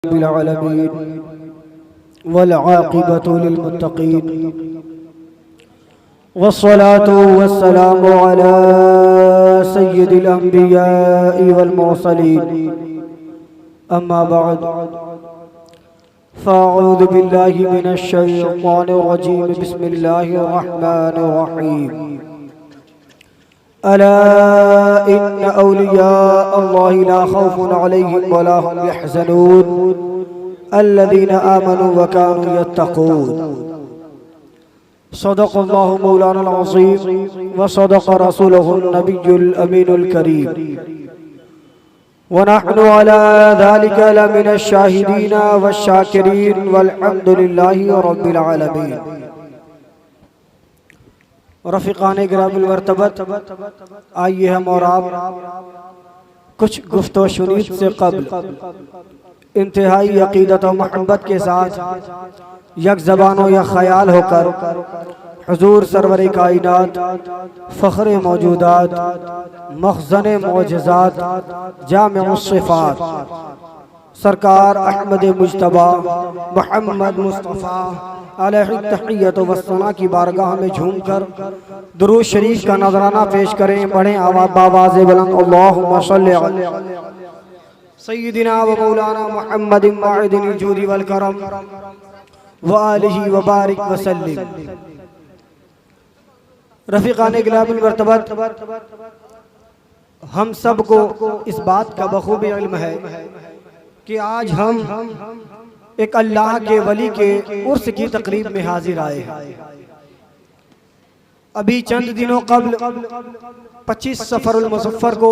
रब्बिल आलमीन वल आक़िबतु लिल मुत्तक़ीन वस्सलातु वस्सलामु अला सय्यिदिल अंबिया'i वल मुरसलीन अम्मा बअद फ़अऊज़ु बिल्लाहि मिनश शैतानिर रजीम बिस्मिल्लाहिर रहमानिर रहीम अला इन्न औलिया अल्लाहि ला खौफुन अलैहिम वला हुम यहज़नून अल्लज़ीना आमनू व कानू यत्तक़ून। सदक़ल्लाहु मौलाना अज़ीम व सदक़ रसूलुहुन नबियुल अमीनुल करीम व नहनु अला ज़ालिका लमिनश शाहिदीन वश्शाकिरीन वल्हम्दुलिल्लाहि रब्बिल आलमीन। रफ़ीक़ान गिरामुल मर्तबत, आइए हम और आप कुछ गुफ्तो शुनीद से क़ब्ल इंतहाई अक़ीदत और मोहब्बत के साथ यक ज़बानो या ख़याल होकर हुज़ूर सरवर कायनात फ़ख्र मौजूदात मख़ज़न मौजज़ात जामिउस सिफ़ात सरकार अहमद मुज्तबा मोहम्मद मुस्तफ़ा अलैहि तहियत व सना की बारगाह में झूमकर दुरूद शरीफ का नजराना पेश करें। बड़े आवाज़ बुलंद अल्लाहुम्मा सल्लि अला सय्यिदिना व मौलाना मुहम्मदिन माइदिल जूदी वल करम व आलिहि व बारिक व सल्लिम। रफ़ीक़ान गिरामुल मर्तबत, हम सब को इस बात का बखूबी इल्म है कि आज हम एक अल्लाह के वली के उर्स की तकरीब में हाजिर आए हैं। अभी चंद दिनों कबल 25 सफरुल मुज़फ़्फ़र को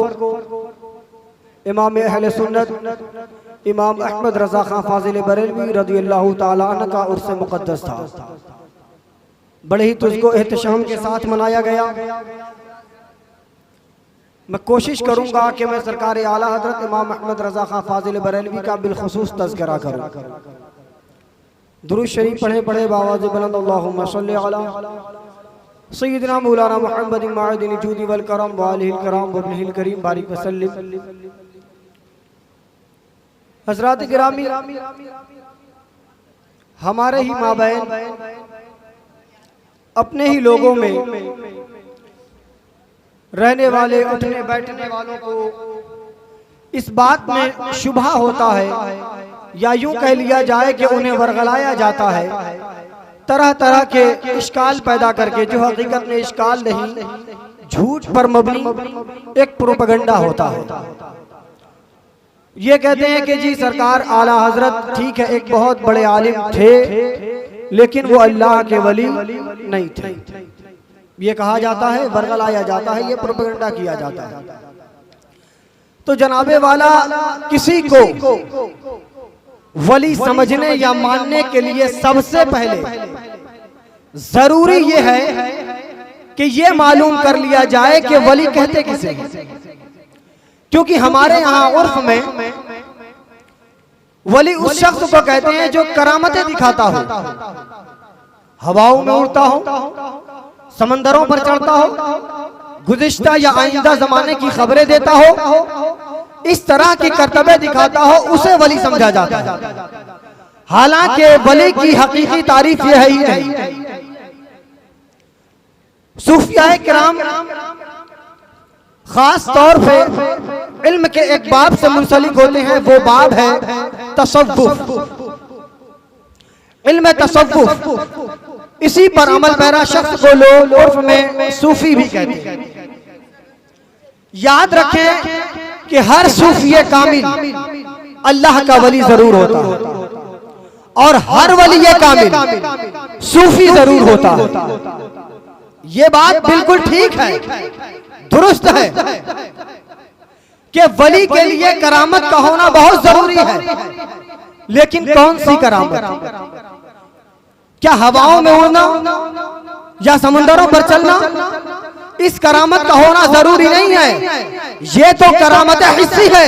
इमाम अहले सुन्नत इमाम अहमद रज़ा खां फ़ाज़िल बरेलवी रज़ियल्लाहु ताला अन्हु का उर्स मुक़द्दस था। बड़े ही तुझको एहतशाम के साथ मनाया गया। मैं कोशिश करूंगा कि मैं सरकार आला हज़रत इमाम अहमद रज़ा खां फ़ाज़िल बरेलवी का बिलख़ुसूस तज़किरा करूं। दुरूद शरीफ पढ़े पढ़े बावाज़ बुलंद अल्लाहुम्मा सल्लि अला सय्यिदिना मौलाना मुहम्मदिन माइदिल जूदी वल करम व आलिहिल किराम व इब्निहिल करीम बारिक व सल्लिम। हज़रात गिरामी, हमारे ही माबैन अपने ही लोगों में रहने वाले उठने बैठने वालों को इस बात में शुबहा होता है या यूं कह लिया जाए कि उन्हें वरगलाया जाता है तरह तरह के इश्काल पैदा करके, जो हकीकत में इश्काल नहीं, झूठ पर मबनी एक प्रोपेगेंडा होता है। ये कहते हैं कि जी सरकार आला हजरत ठीक है एक बहुत बड़े आलिम थे लेकिन वो अल्लाह के वली नहीं थे। ये कहा जाता है, बरगलाया जाता है, ये प्रोपेगेंडा किया जाता है। तो जनाबे वाला किसी को वली समझने या मानने के लिए सबसे पहले जरूरी ये है कि ये मालूम कर लिया जाए कि वली कहते किसे हैं। क्योंकि हमारे यहाँ उर्फ में वली उस शख्स को कहते हैं जो करामतें दिखाता हो, हवाओं में उड़ता हो, समंदरों पर चढ़ता हो, गुज़िश्ता या आइंदा जमाने की खबरें देता हो, इस तरह की करतबे दिखाता हो, उसे वली समझा जाता है। हालांकि वली की हकीकी तारीफ यह है ही नहीं। सूफियाए किराम खास तौर पे इल्म के एक बाब से मुंसलिक होते हैं, वो बाब है तसव्वुफ, इल्म तसव्वुफ। इसी पर अमल पैरा शख्स को लोग उर्फ में सूफी भी कहते हैं। याद रखें कि हर सूफी कामिल अल्लाह का वली जरूर होता है और हर वली कामिल सूफी जरूर होता है। ये बात बिल्कुल ठीक है, दुरुस्त है कि वली के लिए करामत का होना बहुत जरूरी है। लेकिन कौन सी करामत? क्या हवाओं में उड़ना या समुद्रों पर चलना इस करामत का होना जरूरी नहीं है, ये तो करामत हिस्सी है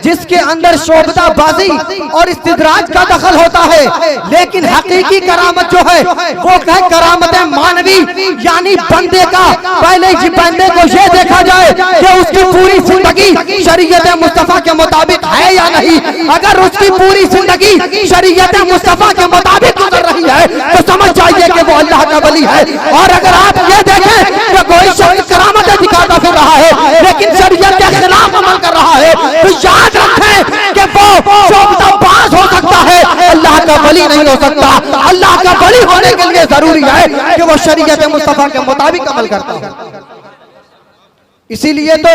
जिसके अंदर शोभता बाजी और इस्तिदराज का दखल होता है। लेकिन हकीकी करामत जो है वो है करामत मानवी, यानी बंदे का पहले ही बंदे को ये देखा जाए कि उसकी पूरी जिंदगी शरीयत मुस्तफा के मुताबिक है या नहीं। अगर उसकी पूरी जिंदगी शरीयत मुस्तफा के मुताबिक गुजर रही है तो समझ जाइए कि वो अल्लाह का वली है। और अगर आप ये देखें कि कोई शख्स करामतें दिखाता फिर रहा है लेकिन शरीयत के खिलाफ अमल कर रहा है तो याद रखें कि वो शोभताबाज हो सकता है, अल्लाह का वली नहीं हो सकता। अल्लाह का वली होने के लिए जरूरी है कि वो शरीयत मुस्तफा के मुताबिक अमल करता है। इसीलिए तो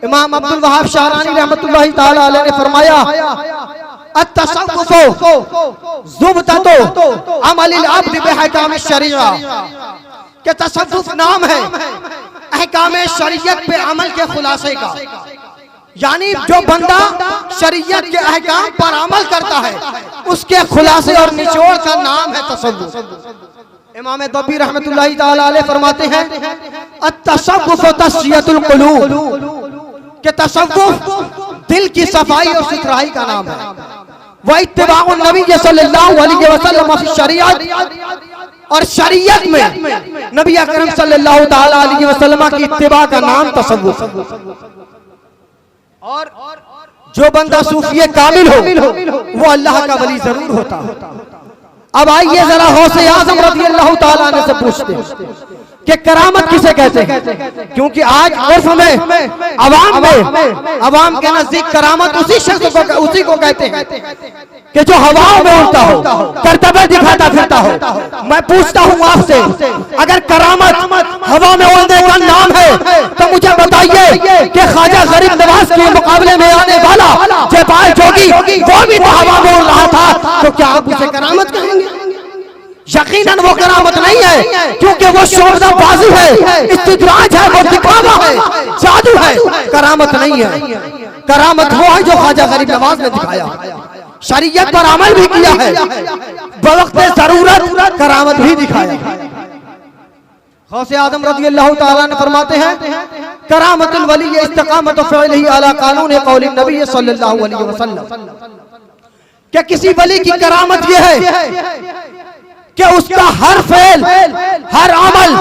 इमाम अब्दुल वहाब शाहरानी रहमतुल्लाहि ताला अलैह ने फरमाया, अत-तसव्वुफ़ु ज़ुब्ततु अमलिल अब्द बिहकाम शरीअह, के तसव्वुफ नाम है अहकाम शरीयत पे अमल के खुलासे का, यानी जो बंदा शरीयत के अहकाम पर अमल करता है उसके खुलासे और निचोड़ का नाम है तसव्वुफ। इमाम दब्बी रहमतुल्लाहि ताला अलैह फरमाते हैं, अत-तसव्वुफ़ तस्फियतुल क़ुलूब, के तसव्वुफ दिल की सफाई और सुथराई का नाम है। व इत्तिबाउन नबी सल्लल्लाहु अलैहि वसल्लम फी शरीअत, और शरीयत में नबी अकरम सल्लल्लाहु ताला अलैहि वसल्लम की इत्तिबा का नाम तसव्वुफ। और जो बंदा सूफी कामिल हो वो अल्लाह का वली जरूर होता। अब आइए जरा गौसे आज़म रज़ी अल्लाह ताला अन्हु से पूछते हैं कि करामत किसे कहते हैं, क्योंकि आज उर्फ में अवाम के नजदीक करामत उसी शख्स को उसी को कहते हैं कि जो हवाओं में उड़ता हो, करतबे दिखाता फिरता हो। मैं पूछता हूँ आपसे, अगर करामत हवा में उड़ने का नाम है तो मुझे बताइए कि ख्वाजा गरीब नवाज के मुकाबले में आने वाला जयपाल जोगी वो भी तो हवा में उड़ रहा था, तो क्या आप उसे करामत कहेंगे? यकीनन वो करामत नहीं है, क्योंकि वो शोरबाजी है, इस्तिदराज है, वो दिखावा है, जादू है, करामत नहीं है। करामत वो है जो ख्वाजा गरीब नवाज ने दिखाया, शरीयत पर अमल भी किया है, बवक्ते जरूरत करामत भी दिखाया। गौसे आज़म रज़ी अल्लाह ताला ने फरमाते हैं, करामतुल वली इस्तिकामत फ़िअलिही अला कानून क़ौलिन नबी सल्लल्लाहु अलैहि वसल्लम, क्या किसी वली की करामत ये है कि उसका हर फेल हर अमल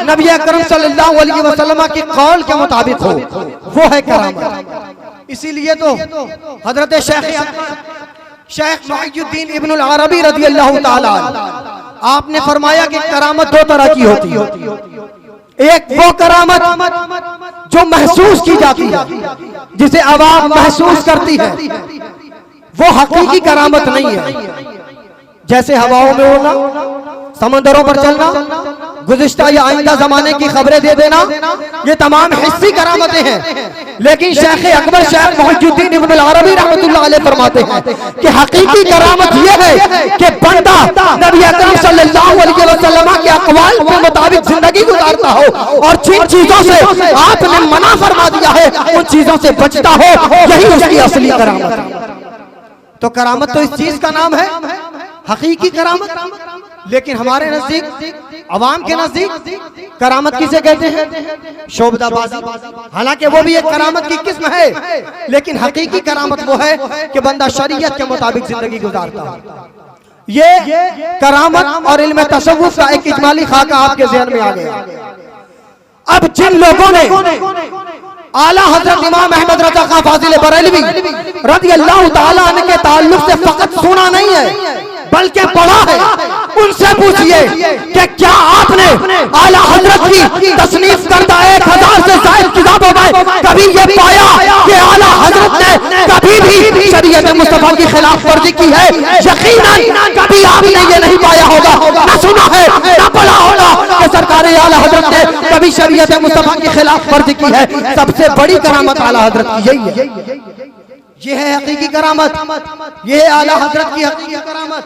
नबी अकरम सल्लल्लाहु अलैहि वसल्लम के कौल के मुताबिक हो, वो है करामत। इसीलिए तो हजरत शेख मुहियुद्दीन इब्नुल अरबी रज़ी अल्लाह ताला आपने फरमाया कि करामत दो तरह की होती है। एक वो करामत जो महसूस की जाती है, जिसे आवाम महसूस करती है, वो हकीकी करामत नहीं है। जैसे हवाओं में उड़ना, समंदरों पर चलना, गुज़िश्ता या आइंदा जमाने की खबरें दे देना, ये तमाम हिस्सी करामतें हैं। लेकिन शेख अकबर शेख मुहियुद्दीन इब्नुल अरबी रहमतुल्लाह अलैह फरमाते हैं कि हकीकी करामत ये है कि बंदा नबी अकरम सल्लल्लाहु अलैहि वसल्लम के अक़वाल के मुताबिक जिंदगी गुजारता हो और जिन चीजों से आपने मना फरमा दिया है उन चीजों से बचता हो, यही उसकी असली करामत है। तो करामत तो इस चीज का नाम है हकीकी करामत। लेकिन हमारे नजदीक, अवाम के नजदीक करामत किसे कहते हैं? शोभताबाजी। हालांकि वो भी एक करामत की किस्म है, लेकिन हकीकी करामत वो है कि बंदा शरीयत के मुताबिक जिंदगी गुजारता है। ये करामत और इल्म तसव्वुफ का एक इजमाली खाका आपके ज़हन में आ गया। अब जिन लोगों ने आला हजरत इमाम अहमद रजा खां फाजिल बरेलवी रज़ी अल्लाह ताला अन्हु के ताल्लुक से फकत सुना नहीं है बल्कि पढ़ा है, उनसे पूछिए कि क्या आपने आला हजरत की तसनीफ करदा 1000 से ज्यादा किताबों में कभी ये पाया कि आला हजरत ने कभी भी शरीयत मुस्तफा की खिलाफ वर्जी की है? यकीनन कभी आपने ये नहीं पाया होगा, ना सुना है, ना पढ़ा होगा कि सरकार आला हजरत ने कभी शरीयत मुस्तफा की खिलाफ वर्जी की है। सबसे बड़ी करामत आला हजरत की यही है। ये है हकीकी करामत, ये है आला हजरत की हकीकी करामत।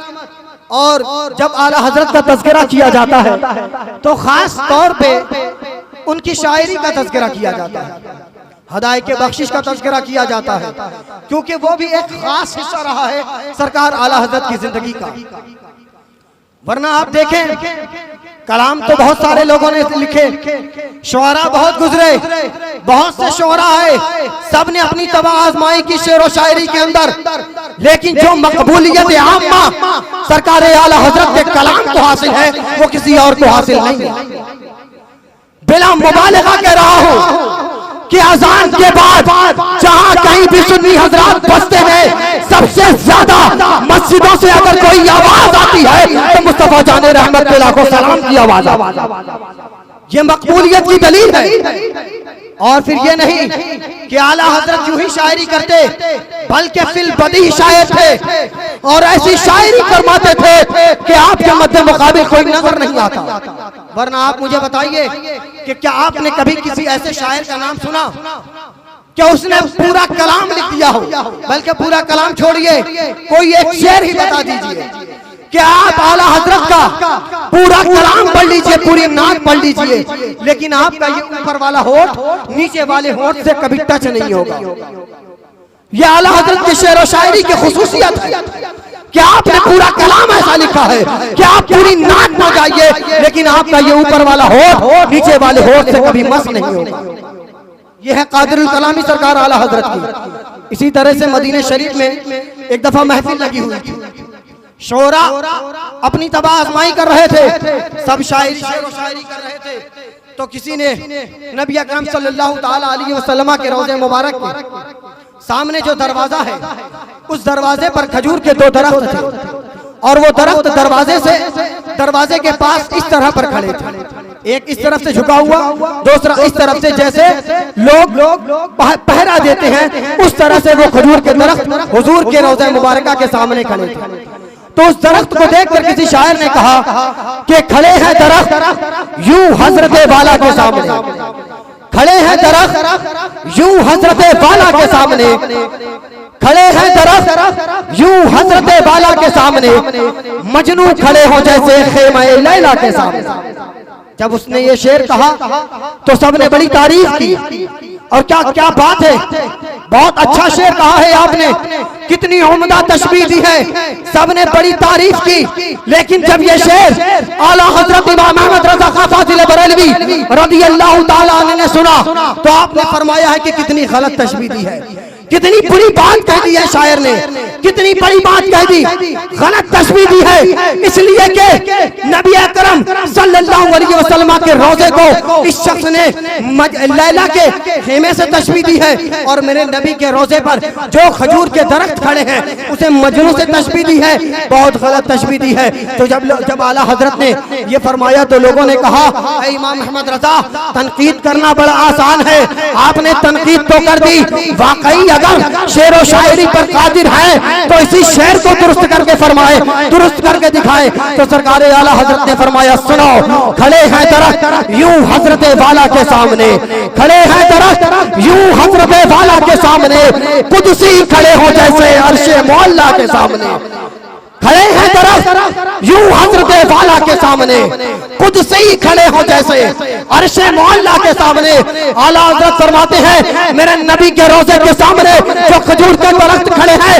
और जब आला हजरत का तज़किरा किया जाता है तो खास तौर पे उनकी शायरी का तज़किरा किया जाता है, हदायत के बख्शिश का तज़किरा किया जाता है, क्योंकि वो भी एक खास हिस्सा रहा है सरकार आला हजरत की जिंदगी का। वरना आप देखें कलाम तो बहुत सारे लोगों ने लिखे, शुअरा बहुत गुजरे, बहुत से शुअरा है, सब ने अपनी तबाह आजमाई की शेर व शायरी के अंदर, लेकिन जो मकबूलियत आम्मा सरकार आला हजरत के कलाम को हासिल है वो किसी और को हासिल नहीं है। बिला मुबालगा कह रहा हूं कि अजान के बाद जहां कहीं भी सुन्नी हजरात बसते हैं, सबसे ज्यादा मस्जिदों से अगर कोई आवाज आती है तो मुस्तफा जाने रहमत को सलाम की आवाज। ये मकबूलियत की दलील है। और फिर ये नहीं कि आला हजरत यूं ही शायरी करते, बल्कि फिल बदी शायर थे और ऐसी शायरी फरमाते थे कि आपके मध्य मुकाबिल कोई नजर नहीं आता। वरना आप मुझे बताइए कि क्या आपने कभी किसी ऐसे शायर का नाम सुना क्या उसने पूरा कलाम लिख दिया हो? बल्कि पूरा कलाम छोड़िए, कोई एक शेर ही बता दीजिए कि आप आला हजरत का पूरा कलाम पढ़ लीजिए, पूरी नात पढ़ लीजिए, लेकिन आपका ये ऊपर वाला होठ नीचे वाले होठ से कभी टच नहीं होगा। ये आला हजरत की शेर व शायरी की खुसूसियत है कि आपने पूरा कलाम ऐसा लिखा है कि आप पूरी नात में जाइए, लेकिन आपका ये ऊपर वाला होठ नीचे वाले होठ से कभी मस नहीं होगा। यह है कादिरुल कलामी सरकार आला हजरत की। इसी तरह से मदीने शरीफ में एक दफा महफिल लगी हुई थी, शोरा अपनी तबाह आजमाई कर रहे थे, सब शायरी शेर व शायरी कर रहे थे, तो किसी ने नबी अकरम सल्लल्लाहु ताला अलैहि वसल्लम के रोज़े मुबारक के सामने जो दरवाजा है, उस दरवाजे पर खजूर के 2 दरख्त थे और वो दरख्त दरवाजे के पास इस तरह पर खड़े थे, एक इस तरफ से झुका हुआ, दूसरा इस तरफ से, जैसे लोग पहरा देते हैं उस तरह से वो खजूर के दरख्त हुजूर के रोज़े मुबारक के सामने खड़े थे। तो उस दरख्त को देखकर किसी शायर ने कहा कि खड़े हैं दरख्त यूं हजरत वाला के सामने, खड़े हैं दरख्त यूं हजरत वाला के सामने, खड़े हैं दरख्त यूं हजरत वाला के सामने, मजनू खड़े हो जैसे खेमे लैला के सामने। जब उसने ये शेर कहा तो सबने बड़ी तारीफ की, और क्या क्या बात है, बहुत अच्छा शेर कहा है आपने, कितनी उम्दा तशबीह दी है, सबने बड़ी तारीफ की। लेकिन जब ये शेर आला हजरत इमाम अहमद रज़ा खां फाज़िल बरेलवी रज़ियल्लाहु ताला अन्हु ने सुना तो आपने फरमाया है कि कितनी गलत तशबीह दी है, कितनी बुरी बात कह दी है शायर ने, कितनी बड़ी बात कह दी, गलत तशबीह दी है। इसलिए कि नबी अकरम सल्लल्लाहु अलैहि वसल्लम के रोजे को इस शख्स ने लैला के खेमे से तशबीह दी है, और मेरे नबी के रोजे पर जो खजूर के दरख्त खड़े हैं उसे मजनू से तशबीह दी है, बहुत गलत तशबीह दी है। तो जब आला हजरत ने ये फरमाया तो लोगों ने कहा, इमाम अहमद रजा, तनकीद करना बड़ा आसान है, आपने तनकीद तो कर दी, वाकई अगर शेर व शायरी पर कादिर है तो इसी शेर को दुरुस्त करके फरमाए, दुरुस्त करके दिखाए। तो सरकार आला हजरत ने फरमाया, सुनो, खड़े हैं दरख्त यूं हजरत वाला के सामने, खड़े हैं दरख्त यूं हजरत वाला के सामने, कुदसी खड़े हो जैसे अर्शे मौला के सामने, खड़े हैं दरख्त यूं हजरत वाला के सामने, खुद से ही खड़े हो जैसे अर्शे मौला के सामने। आला हजरत फरमाते हैं, मेरे नबी के रोजे के सामने जो खजूर के दरख्त खड़े हैं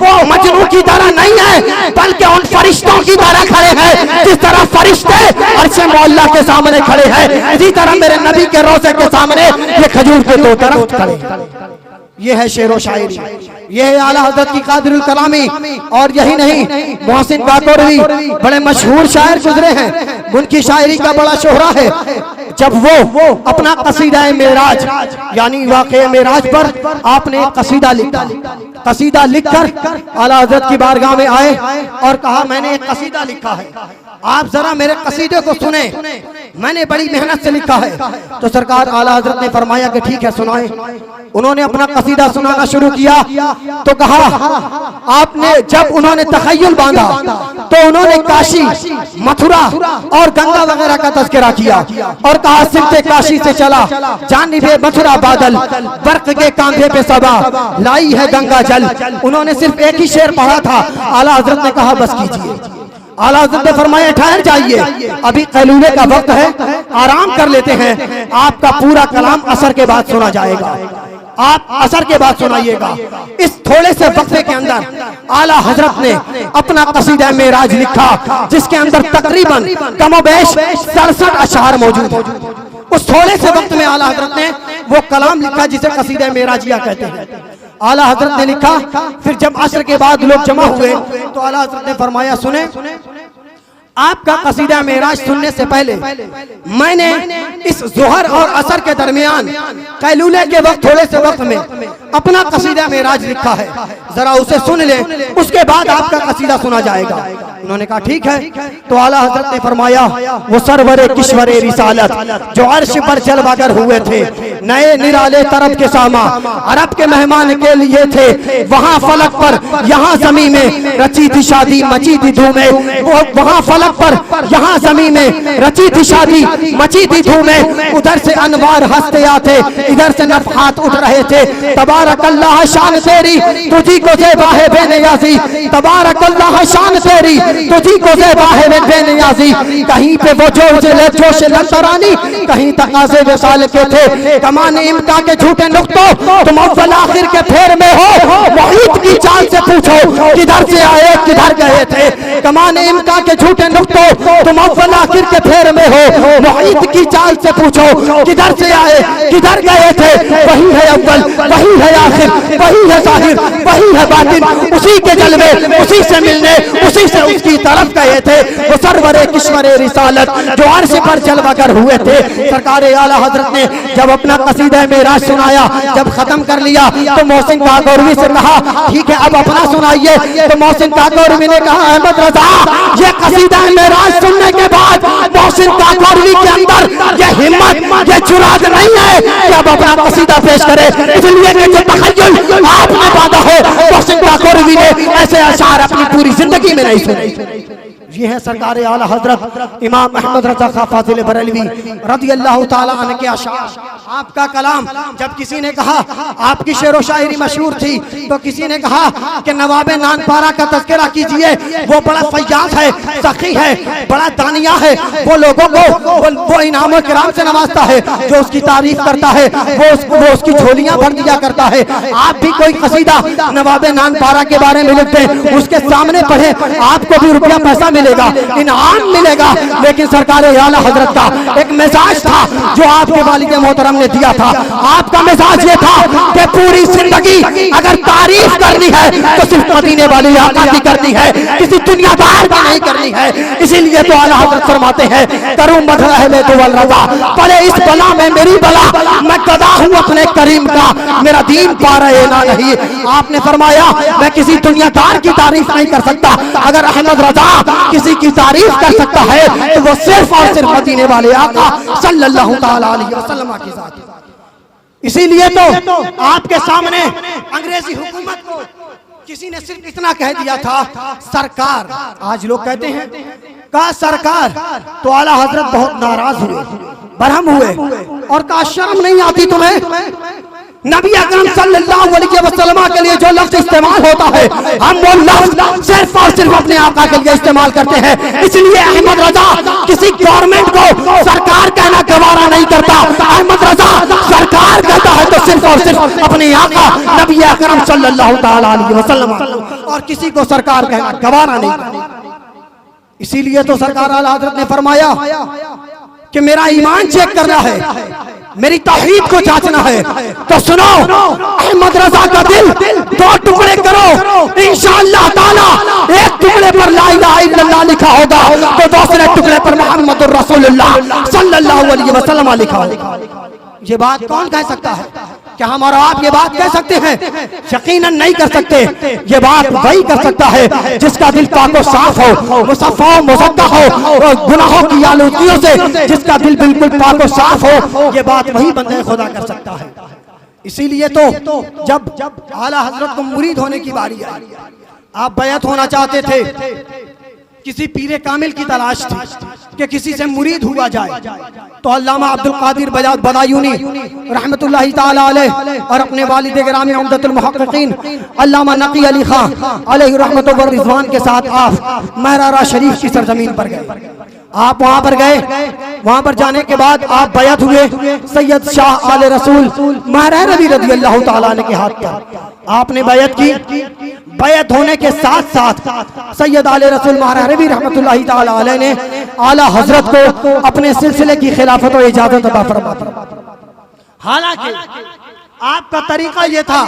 वो मजनू की तरह नहीं है, बल्कि उन फरिश्तों की तरह खड़े हैं। जिस तरह फरिश्ते अर्शे मौला के सामने खड़े हैं, इसी तरह मेरे नबी के रोजे के सामने ये खजूर के 2 दरख्त खड़े। ये है शेर व शायरी, ये है आला हजरत की कादिरुल कलामी। और यही नहीं, मोहसिन काकोड़वी बड़े मशहूर शायर गुजरे हैं, उनकी शायरी का बड़ा शोहरा है। जब वो अपना कसीदा मेराज यानी वाक़े मेराज पर आपने कसीदा लिखा, कसीदा लिखकर आला हजरत की बारगाह में आए और कहा, मैंने एक कसीदा लिखा है, आप जरा मेरे कसीदे को सुने, मैंने बड़ी मेहनत से लिखा है। तो सरकार आला हजरत ने फरमाया कि ठीक है सुनाए। उन्होंने अपना कसीदा सुनाना शुरू किया तो कहा, आपने जब उन्होंने तखय्युल बांधा तो उन्होंने काशी, मथुरा और गंगा वगैरह का तज़किरा किया और कहा, सिमते काशी से चला जानिबे मथुरा बादल, बर्क के कांधे पे सबा लाई है गंगा जल। उन्होंने सिर्फ एक ही शेर पढ़ा था। आला हजरत ने कहा, बस कीजिए। आला हजरत ने फरमाया, ठहर जाइए, अभी कैलूले का वक्त है, आराम कर लेते हैं, आपका पूरा कलाम असर के बाद सुना जाएगा। आप असर के बाद सुनाइएगा। इस थोड़े से वक्फे के अंदर आला हजरत ने अपना कसीदा मेराज लिखा, जिसके अंदर तकरीबन कमोबेश 67 अशआर मौजूद है। उस थोड़े से वक्त में आला हजरत ने वो कलाम लिखा जिसे कसीदा मेराजिया कहते हैं। आला हजरत ने लिखा, फिर जब असर के बाद लोग जमा हुए तो आला हजरत ने फरमाया, सुने आपका कसीदा मेराज सुनने से पहले मैंने इस जोहर और असर के दरमियान कैलूले के वक्त थोड़े से वक्त में अपना कसीदा मेराज लिखा है, जरा उसे सुन ले, उसके बाद आपका कसीदा सुना जाएगा। उन्होंने कहा ठीक है। तो आला हजरत ने फरमाया, वो सरवरे किश्वरे रिसालत जो अर्श पर चल बगर हुए थे, नए निराले तरफ के सामा अरब के मेहमान के लिए थे, वहाँ फलक पर यहाँ जमी में रची थी शादी मची थी धूमें, वो वहाँ फलक पर यहाँ जमी में रची थी शादी मची थी धूमें, उधर से अनवार हंसते आते इधर से नफहात उठ रहे थे, तबारक अल्लाह शान तेरी तुझी को ज़ेबा है बेनियाज़ी, तबारक अल्लाह शान तेरी तुझी को ज़ेबा है बेनियाज़ी, कहीं पे वो जोश लंतरानी कहीं तकाज़े विसाल के थे, कमाने इम्ता के झूठे नुक्तों तुम अव्वल आखिर के फेर में हो, मुहीत की चाल से पूछो किधर से आए किधर गए थे, कमाने इम्ता के झूठे नुक्तों तुम अव्वल आखिर के फेर में हो, मुहीत की चाल से पूछो किधर से आए किधर गए थे, वही है अव्वल वही है आखिर वही है जाहिर वही है बातिन, उसी के जलवे उसी से मिलने उसी से उसकी तरफ गए थे, वो सरवरे किश्वरे रिसालत जो अर्श पर चल बगर हुए थे। सरकार आला हजरत ने जब अपना कसीदा मेराज सुनाया, जब खत्म कर लिया तो मोहसिन काकोरवी से कहा ठीक है अब अपना सुनाइए। तो मोहसिन काकोरवी ने कहा, अहमद रजा ये कसीदा मेराज सुनने के बाद मोहसिन काकोरवी के अंदर ये हिम्मत ये जुरात नहीं है कि अब अपना कसीदा पेश करे, इसलिए कि जो तखय्युल आपने बांधा हो मोहसिन काकोरवी ने ऐसे अशार अपनी पूरी जिंदगी में नहीं सुने। ये है सरकार आला हजरत इमाम अहमद रजा खां फाजिल बरेलवी रज़ी अल्लाह ताला अन्हु के अशार। आपका कलाम जब किसी ने कहा आपकी शेर व शायरी मशहूर थी, तो किसी ने कहा कि नवाबे नानपारा का तज़किरा कीजिए, वो बड़ा फैयाज है सखी है बड़ा दानिया है, वो लोगों को वो इनाम किराम से नवाजता है, जो उसकी तारीफ करता है वो उसकी झोलियां भर दिया करता है। आप भी कोई कसीदा नवाबे नानपारा के बारे में लिखते हैं, उसके सामने पढ़े, आपको भी रुपया पैसा मिलेगा इनाम मिलेगा। लेकिन सरकार आला हजरत का एक मिजाज था जो आपके वालिद मोहतरम ने दिया था। आपका मिजाज ये था कि पूरी जिंदगी अगर तारीफ करनी है तो सिर्फ मदीने वाली आका की करनी है, किसी दुनियादार की नहीं करनी है। इसीलिए तो आला हजरत फरमाते हैं, करूं मदह अहले दुवल रजा पले इस बला में मेरी बला, मैं गदा हूं अपने करीम का मेरा दीन पा रहे ना नहीं। आपने फरमाया मैं किसी दुनियादार की तारीफ नहीं कर सकता, अगर अहमद रजा किसी की तारीफ कर सकता है तो वो सिर्फ और सिर्फ मदीने वाले आका सल्लल्लाहु ताला अलैहि वसल्लम की जात है। इसीलिए तो आपके सामने अंग्रेजी हुकूमत को किसी ने सिर्फ इतना कह दिया था सरकार, आज लोग कहते हैं कहा सरकार, तो आला हजरत बहुत नाराज हुए बरहम हुए और कहा शर्म नहीं आती तुम्हें? नबी अकरम सल्लल्लाहु अलैहि वसल्लम के लिए जो लफ्ज इस्तेमाल होता है हम वो लफ्ज सिर्फ और सिर्फ अपने आका के लिए इस्तेमाल करते हैं। इसलिए अहमद रजा किसी गवर्नमेंट को सरकार कहना गवारा नहीं करता, अहमद रजा सरकार कहता है तो सिर्फ और सिर्फ अपने आका नबी अकरम सल्लल्लाहु ताला अलैहि वसल्लम, और किसी को सरकार कहना गवारा नहीं करता। इसीलिए तो सरकार आला हजरत ने फरमाया कि मेरा ईमान चेक करना है, मेरी तौहीद को जांचना है, तो सुनो अहमद रजा का दिल दो टुकड़े करो, इंशाअल्लाह ताला एक टुकड़े पर ला इलाहा इल्लल्लाह लिखा होगा तो दूसरे टुकड़े पर मुहम्मदुर रसूलुल्लाह सल्लल्लाहु अलैहि वसल्लम लिखा होगा। ये बात कौन कह सकता है? क्या हम और आप ये बात कह सकते हैं? यकीनन नहीं कर सकते। ये बात वही कर सकता है जिसका दिल पाको साफ हो, मुसफ़्फ़ा मुज़क्का हो, और गुनाहों की आलूदगियों से जिसका दिल बिल्कुल पाको साफ हो, ये बात वही बंदे खुदा कर सकता है। इसीलिए तो जब आला हजरत को मुरीद होने की बारी आई, आप बैत होना चाहते थे, किसी पीरे कामिल की तलाश थी कि किसी से मुरीद हुआ जाए, तो अल्लामा अब्दुल कादिर बदायूनी रहमतुल्लाहि ताला अलैह और अपने वालिद गिरामी उम्दतुल मुहक्किकीन अल्लामा नकी अली खान अलैहि रहमतु व रिज़वान के साथ आप महरारा शरीफ की सरजमीन पर गए। आप वहां पर गए वहां पर जाने के बाद आप बैत हुए सैयद शाह आले रसूल महरा रबी रज़ी अल्लाह ताला अन्हु के हाथ पर आपने बैत की। बैत होने के साथ साथ सैयद आले रसूल महरा रबी रहमतुल्लाहि ताला अलैह ने आला हजरत को अपने सिलसिले की खिलाफत और इजाजत अता फरमा दी। हालांकि आपका तरीका यह था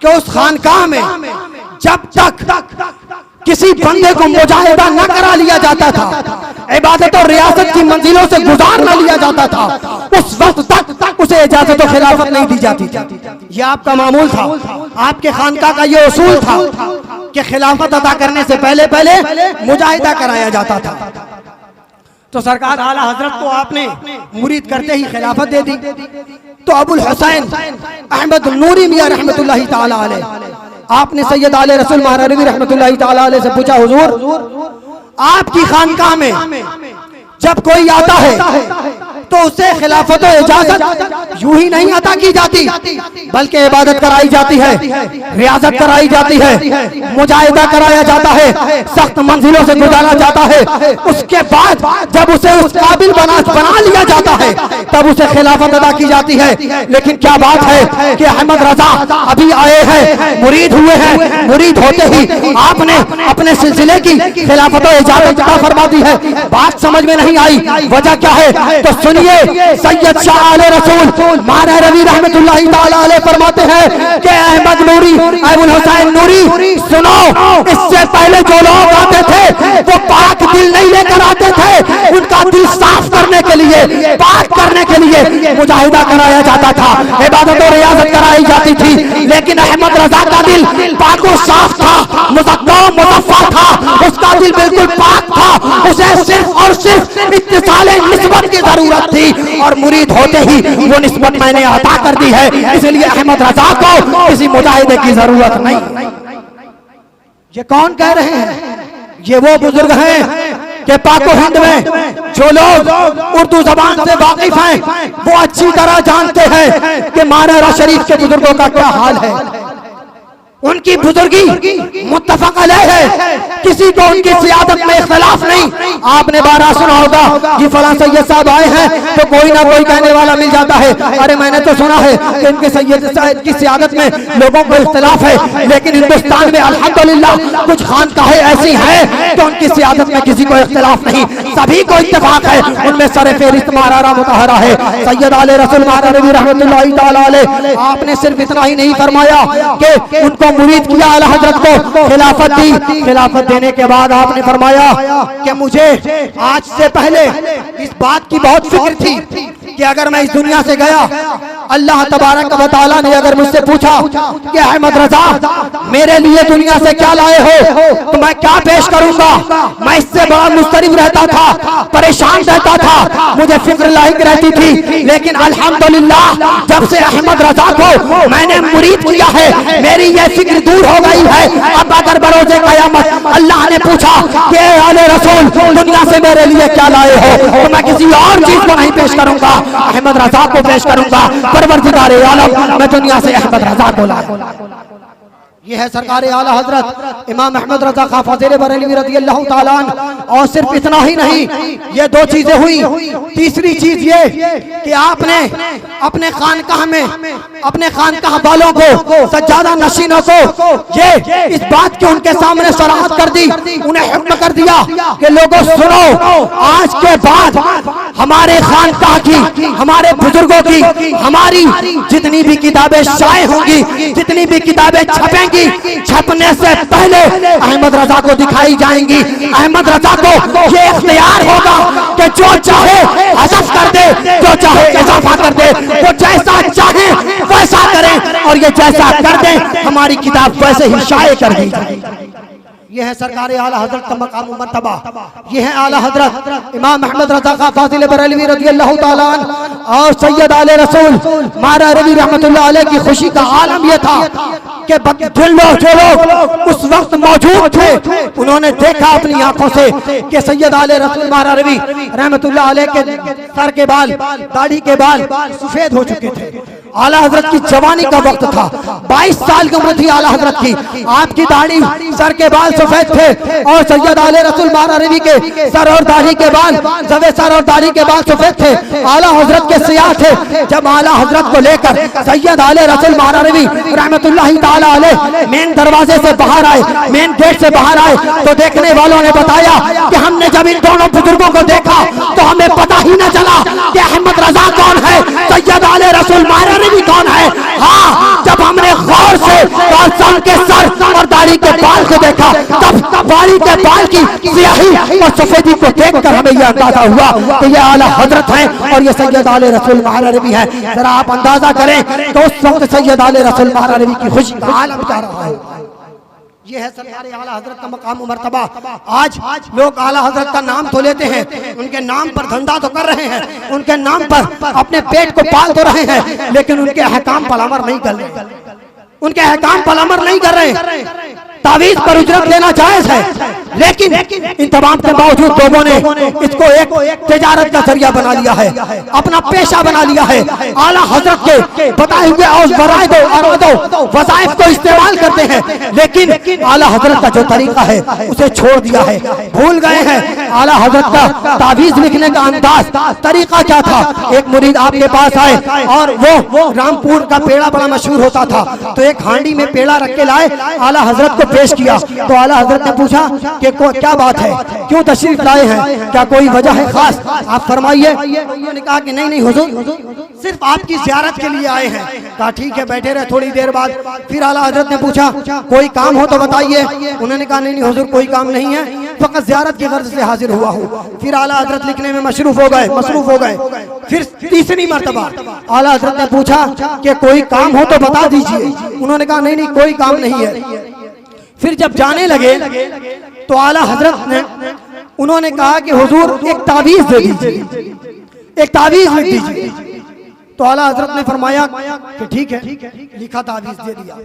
कि उस खानकाह में जब तक किसी बंदे को मुजाहिदा न करा लिया जाता था, इबादत और रियासत की मंजिलों से गुजार न लिया जाता था, उस वक्त तक उसे इजाजत और खिलाफत नहीं दी जाती थी। यह आपका मामूल था, आपके खानका का यह उसूल था कि खिलाफत अदा करने से पहले मुजाहिदा कराया जाता था। तो सरकार आला हजरत को आपने मुरीद करते ही खिलाफत दे दी। तो अबुल हुसैन अहमद नूरी मियां रहमतुल्लाहि ताला अलैह आपने सैयद आले रसूल महरा रबी रहमतुल्लाहि ताला अलैह से पूछा, हुजूर आपकी खानकाह में जब कोई आता है तो उसे खिलाफत और इजाजत यूं ही नहीं अता की जाती, बल्कि इबादत कराई जाती है, रियाजत कराई जाती है, मुजाहिदा कराया जाता है, सख्त मंजिलों से गुजारा जाता है। उसके बाद जब उसे उस काबिल बना लिया जाता है तब उसे खिलाफत अदा की जाती है। लेकिन क्या बात है कि अहमद रजा अभी आए हैं, मुरीद हुए हैं, मुरीद होते ही आपने अपने सिलसिले की खिलाफत और इजाजत अता फरमा दी है। बात समझ में नहीं आई, वजह क्या है? तो सुनिए, सैयद शाह आले रसूल महरा रबी रहमतुल्लाहि ताला अलैह फरमाते हैं कि अहमद नूरी अबुल हुसैन नूरी सुनो, इससे पहले जो लोग आते थे वो पाक दिल नहीं लेकर आते थे, उनका दिल साफ करने के लिए, पाक करने के लिए मुजाहिदा कराया जाता था, इबादत और रियाजत कराई जाती थी। लेकिन अहमद रजा का दिल पाक और साफ था, मुज़क्का मुज़फ़्फ़ा था, उसका दिल बिल्कुल पाक था, उसे सिर्फ और सिर्फ इत्तिसाले निस्बत की जरूरत थी और मुरीद होते ही वो निस्बत मैंने अता कर दी है, इसलिए अहमद रजा को किसी मुजाहिदे की जरूरत नहीं। ये कौन कह रहे हैं? ये वो बुजुर्ग हैं कि पाको हिंद में जो लोग उर्दू जबान से वाकिफ हैं वो अच्छी तरह जानते हैं कि मारहरा शरीफ के बुजुर्गों का क्या हाल है। उनकी बुजुर्गी मुत्तफक अलैह है, किसी को उनकी सियादत में इख्तिलाफ नहीं। आपने बारह सुना होगा कि फलां सैयद साहब आए हैं तो कोई ना कोई कहने वाला मिल जाता है, अरे मैंने तो सुना है कि इनके सैयद साहब की सियादत में लोगों को इख्तिलाफ है। लेकिन हिंदुस्तान में अल्हम्दुलिल्लाह कुछ खानकाहें ऐसी हैं कि उनकी सियादत में किसी को इख्तिलाफ नहीं, सभी को इत्तेफाक है। उनमें सर फेरिस्त महरा मुतहरा है सैयद आले रसूल महरा रबी रहमतुल्लाहि ताला अलैह। आपने सिर्फ इतना ही नहीं फरमाया कि उनको मुरीद किया, आला हजरत को खिलाफत दी। खिलाफत देने के बाद आपने फरमाया कि मुझे आज से पहले इस बात की बहुत फिक्र थी कि अगर मैं इस दुनिया से गया, अल्लाह तबारक व तआला ने अगर मुझसे पूछा कि अहमद रजा मेरे लिए दुनिया से क्या लाए हो तो मैं क्या पेश करूंगा, मैं इससे बड़ा मुस्तरिब रहता था, परेशान रहता था, मुझे फिक्र लाहिक रहती थी। लेकिन अल्हम्दुलिल्लाह जब से अहमद रजा को मैंने मुरीद किया है, मेरी यह फिक्र दूर हो गई है। अब अगर बरोज़े क़यामत अल्लाह ने पूछा कि आले रसूल दुनिया से मेरे लिए क्या लाए हो तो मैं किसी और चीज को नहीं पेश करूंगा, अहमद रजा को पेश करूंगा। परवरदिगारे आलम मैं दुनिया से अहमद रजा को लाया। ये है सरकार आला हजरत इमाम अहमद रजा खां फाज़िल बरेलवी रज़ी अल्लाह ताला अन्हु। और सिर्फ इतना ही नहीं, ये दो चीजें हुई। तीसरी चीज ये कि आपने अपने खानकाह में अपने खानकाह वालों को, सज्जादा नशीनों को ये इस बात की उनके सामने सराहत कर दी, उन्हें हुक्म कर दिया कि लोगों सुनो, आज के बाद हमारे खानकाह की, हमारे बुजुर्गों की, हमारी जितनी भी किताबें शाये होंगी, जितनी भी किताबें छपेंगी, छपने से पहले अहमद रजा को दिखाई जाएंगी। अहमद रजा को ये इख्तियार होगा कि जो चाहे हज़फ कर दे, जो चाहे इजाफा कर दे, वो जैसा चाहे वैसा करें और ये जैसा कर दे हमारी किताब वैसे ही शाये कर दी जाएगी। ये है सरकार आला हजरत का मकाम मर्तबा। ये है आला हजरत इमाम अहमद रजा खां फाज़िल बरेलवी रज़ी अल्लाह ताला अन्हु और सैयद आले रसूल महरा रबी रहमतुल्लाह अलैह की खुशी का आलम यह था कि जो लोग उस वक्त मौजूद थे उन्होंने देखा अपनी आंखों से कि सैयद आले रसूल महरारवी रहमतुल्लाह अलैह के सर के बाल, दाढ़ी के बाल सफेद हो चुके थे। आला हजरत की जवानी का वक्त था, 22 साल की उम्र थी आला हजरत की। आपकी दाढ़ी, सर के बाल सफेद थे और सैयद आले रसूल महरारवी के सर और दाढ़ी के बाल, जवे सर और दाढ़ी के बाल सफेद थे, आला हजरत के सियाह थे। जब आला हजरत को लेकर सैयद आले रसूल महरारवी रहमतुल्लाह ताला अलैह मेन दरवाजे से बाहर आए, मेन गेट से बाहर आए, तो देखने वालों ने बताया कि हमने जब इन दोनों बुजुर्गों को देखा तो हमें पता ही न चला कि अहमद रजा कौन है, सैयद आले रसूल महरारवी कौन है। हाँ, जब हमने गौर से कालसान के सर और दाढ़ी के बाल को देखा तब दाढ़ी के बाल की स्याही और सफेदी को देखकर हमें यह अंदाजा हुआ कि ये आला हजरत है और ये सैयद आले रसूल महरारवी है। जरा आप अंदाजा करें तो उस वक्त सैयद आले रसूल महरारवी की खुशी का आलम क्या रहा है। ये है सरकारे आला हजरत का मकाम व मर्तबा। आज लोग आला हजरत का नाम तो लेते हैं, उनके नाम पर धंधा तो कर रहे हैं, उनके नाम पर अपने पेट को पाल तो रहे हैं, लेकिन उनके अहकाम पर अमल नहीं कर रहे, उनके अहकाम पर अमल नहीं कर रहे। तावीज पर उजरत लेना जायज है, लेकिन इन तमाम के बावजूद लोगों ने इसको एक तिजारत का जरिया बना लिया है, अपना पेशा बना लिया है। आला हजरत के बताए हुए वज़ाइफ को इस्तेमाल करते हैं, लेकिन आला हजरत का जो तरीका है उसे छोड़ दिया है, भूल गए हैं। आला हजरत का तावीज लिखने का अंदाज, तरीका क्या था। एक मुरीद आपके पास आए और वो रामपुर का पेड़ा बड़ा मशहूर होता था, तो एक हांडी में पेड़ा रख के लाए, आला हजरत को पेश किया। तो आला हजरत ने पूछा कि क्या बात है, क्यों तशरीफ लाए हैं, क्या कोई वजह है खास, आप फरमाइए। उन्होंने कहा कि नहीं हुजूर, सिर्फ आपकी ज़ियारत के लिए आए हैं। कहा ठीक है, बैठे रहे। थोड़ी देर बाद फिर आला हजरत ने पूछा कोई काम हो तो बताइए। उन्होंने कहा नहीं हुजूर, कोई काम नहीं है, फकत ज़ियारत की गर्ज से हाजिर हुआ हूँ। फिर आला हजरत लिखने में मशरूफ हो गए। फिर तीसरी मर्तबा आला हजरत ने पूछा कि कोई काम हो तो बता दीजिए। उन्होंने कहा नहीं कोई काम नहीं है। फिर जब जाने लगे तो आला हजरत ने उन्होंने कहा कि हुजूर एक तावीज दे दीजिए, एक तावीज लिख दीजिए। तो आला हजरत ने फरमाया कि ठीक है, लिखा, तावीज दे दिया।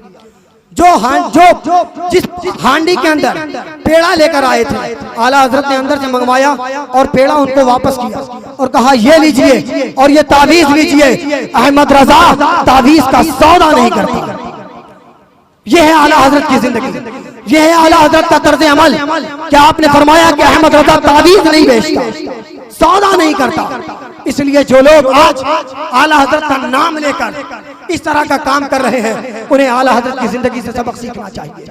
जो जिस हांडी के अंदर पेड़ा लेकर आए थे, आला हजरत ने अंदर से मंगवाया और पेड़ा उनको वापस किया और कहा ये लीजिए और ये तावीज लीजिए, अहमद रजा तावीज का सौदा नहीं करता। यह है आला हजरत की जिंदगी, यह है आला हजरत का तर्ज अमल। क्या आपने फरमाया कि अहमद रजा तावीज नहीं बेचता, सौदा नहीं करता। इसलिए जो लोग आज आला हजरत का नाम लेकर इस तरह का काम कर रहे हैं, उन्हें आला हजरत की जिंदगी से सबक सीखना चाहिए।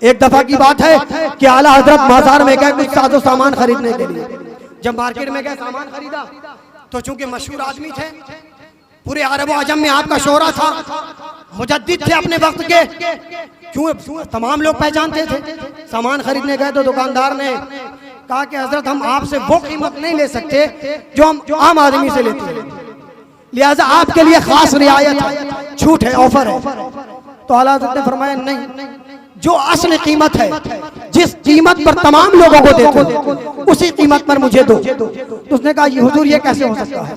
एक दफा की बात है कि आला हजरत बाजार में गए कुछ साजो सामान खरीदने के लिए। जब मार्केट में गए, सामान खरीदा, तो चूंकि मशहूर आदमी थे, पूरे अरब आजम में आपका शोहरा था, मुजद्दिद थे अपने वक्त के, क्यों तमाम लोग पहचानते थे। सामान खरीदने गए तो दुकानदार ने कहा कि हजरत हम आपसे वो कीमत नहीं ले सकते जो हम आम आदमी से लेते हैं, लिहाजा आपके लिए खास रियायत है, छूट है, ऑफर है। तो आला हजरत ने फरमाया नहीं, जो असल कीमत है, जिस कीमत पर तमाम लोगों को देते हो उसी कीमत पर मुझे दो। तो उसने कहा ये हुजूर ये कैसे हो सकता है,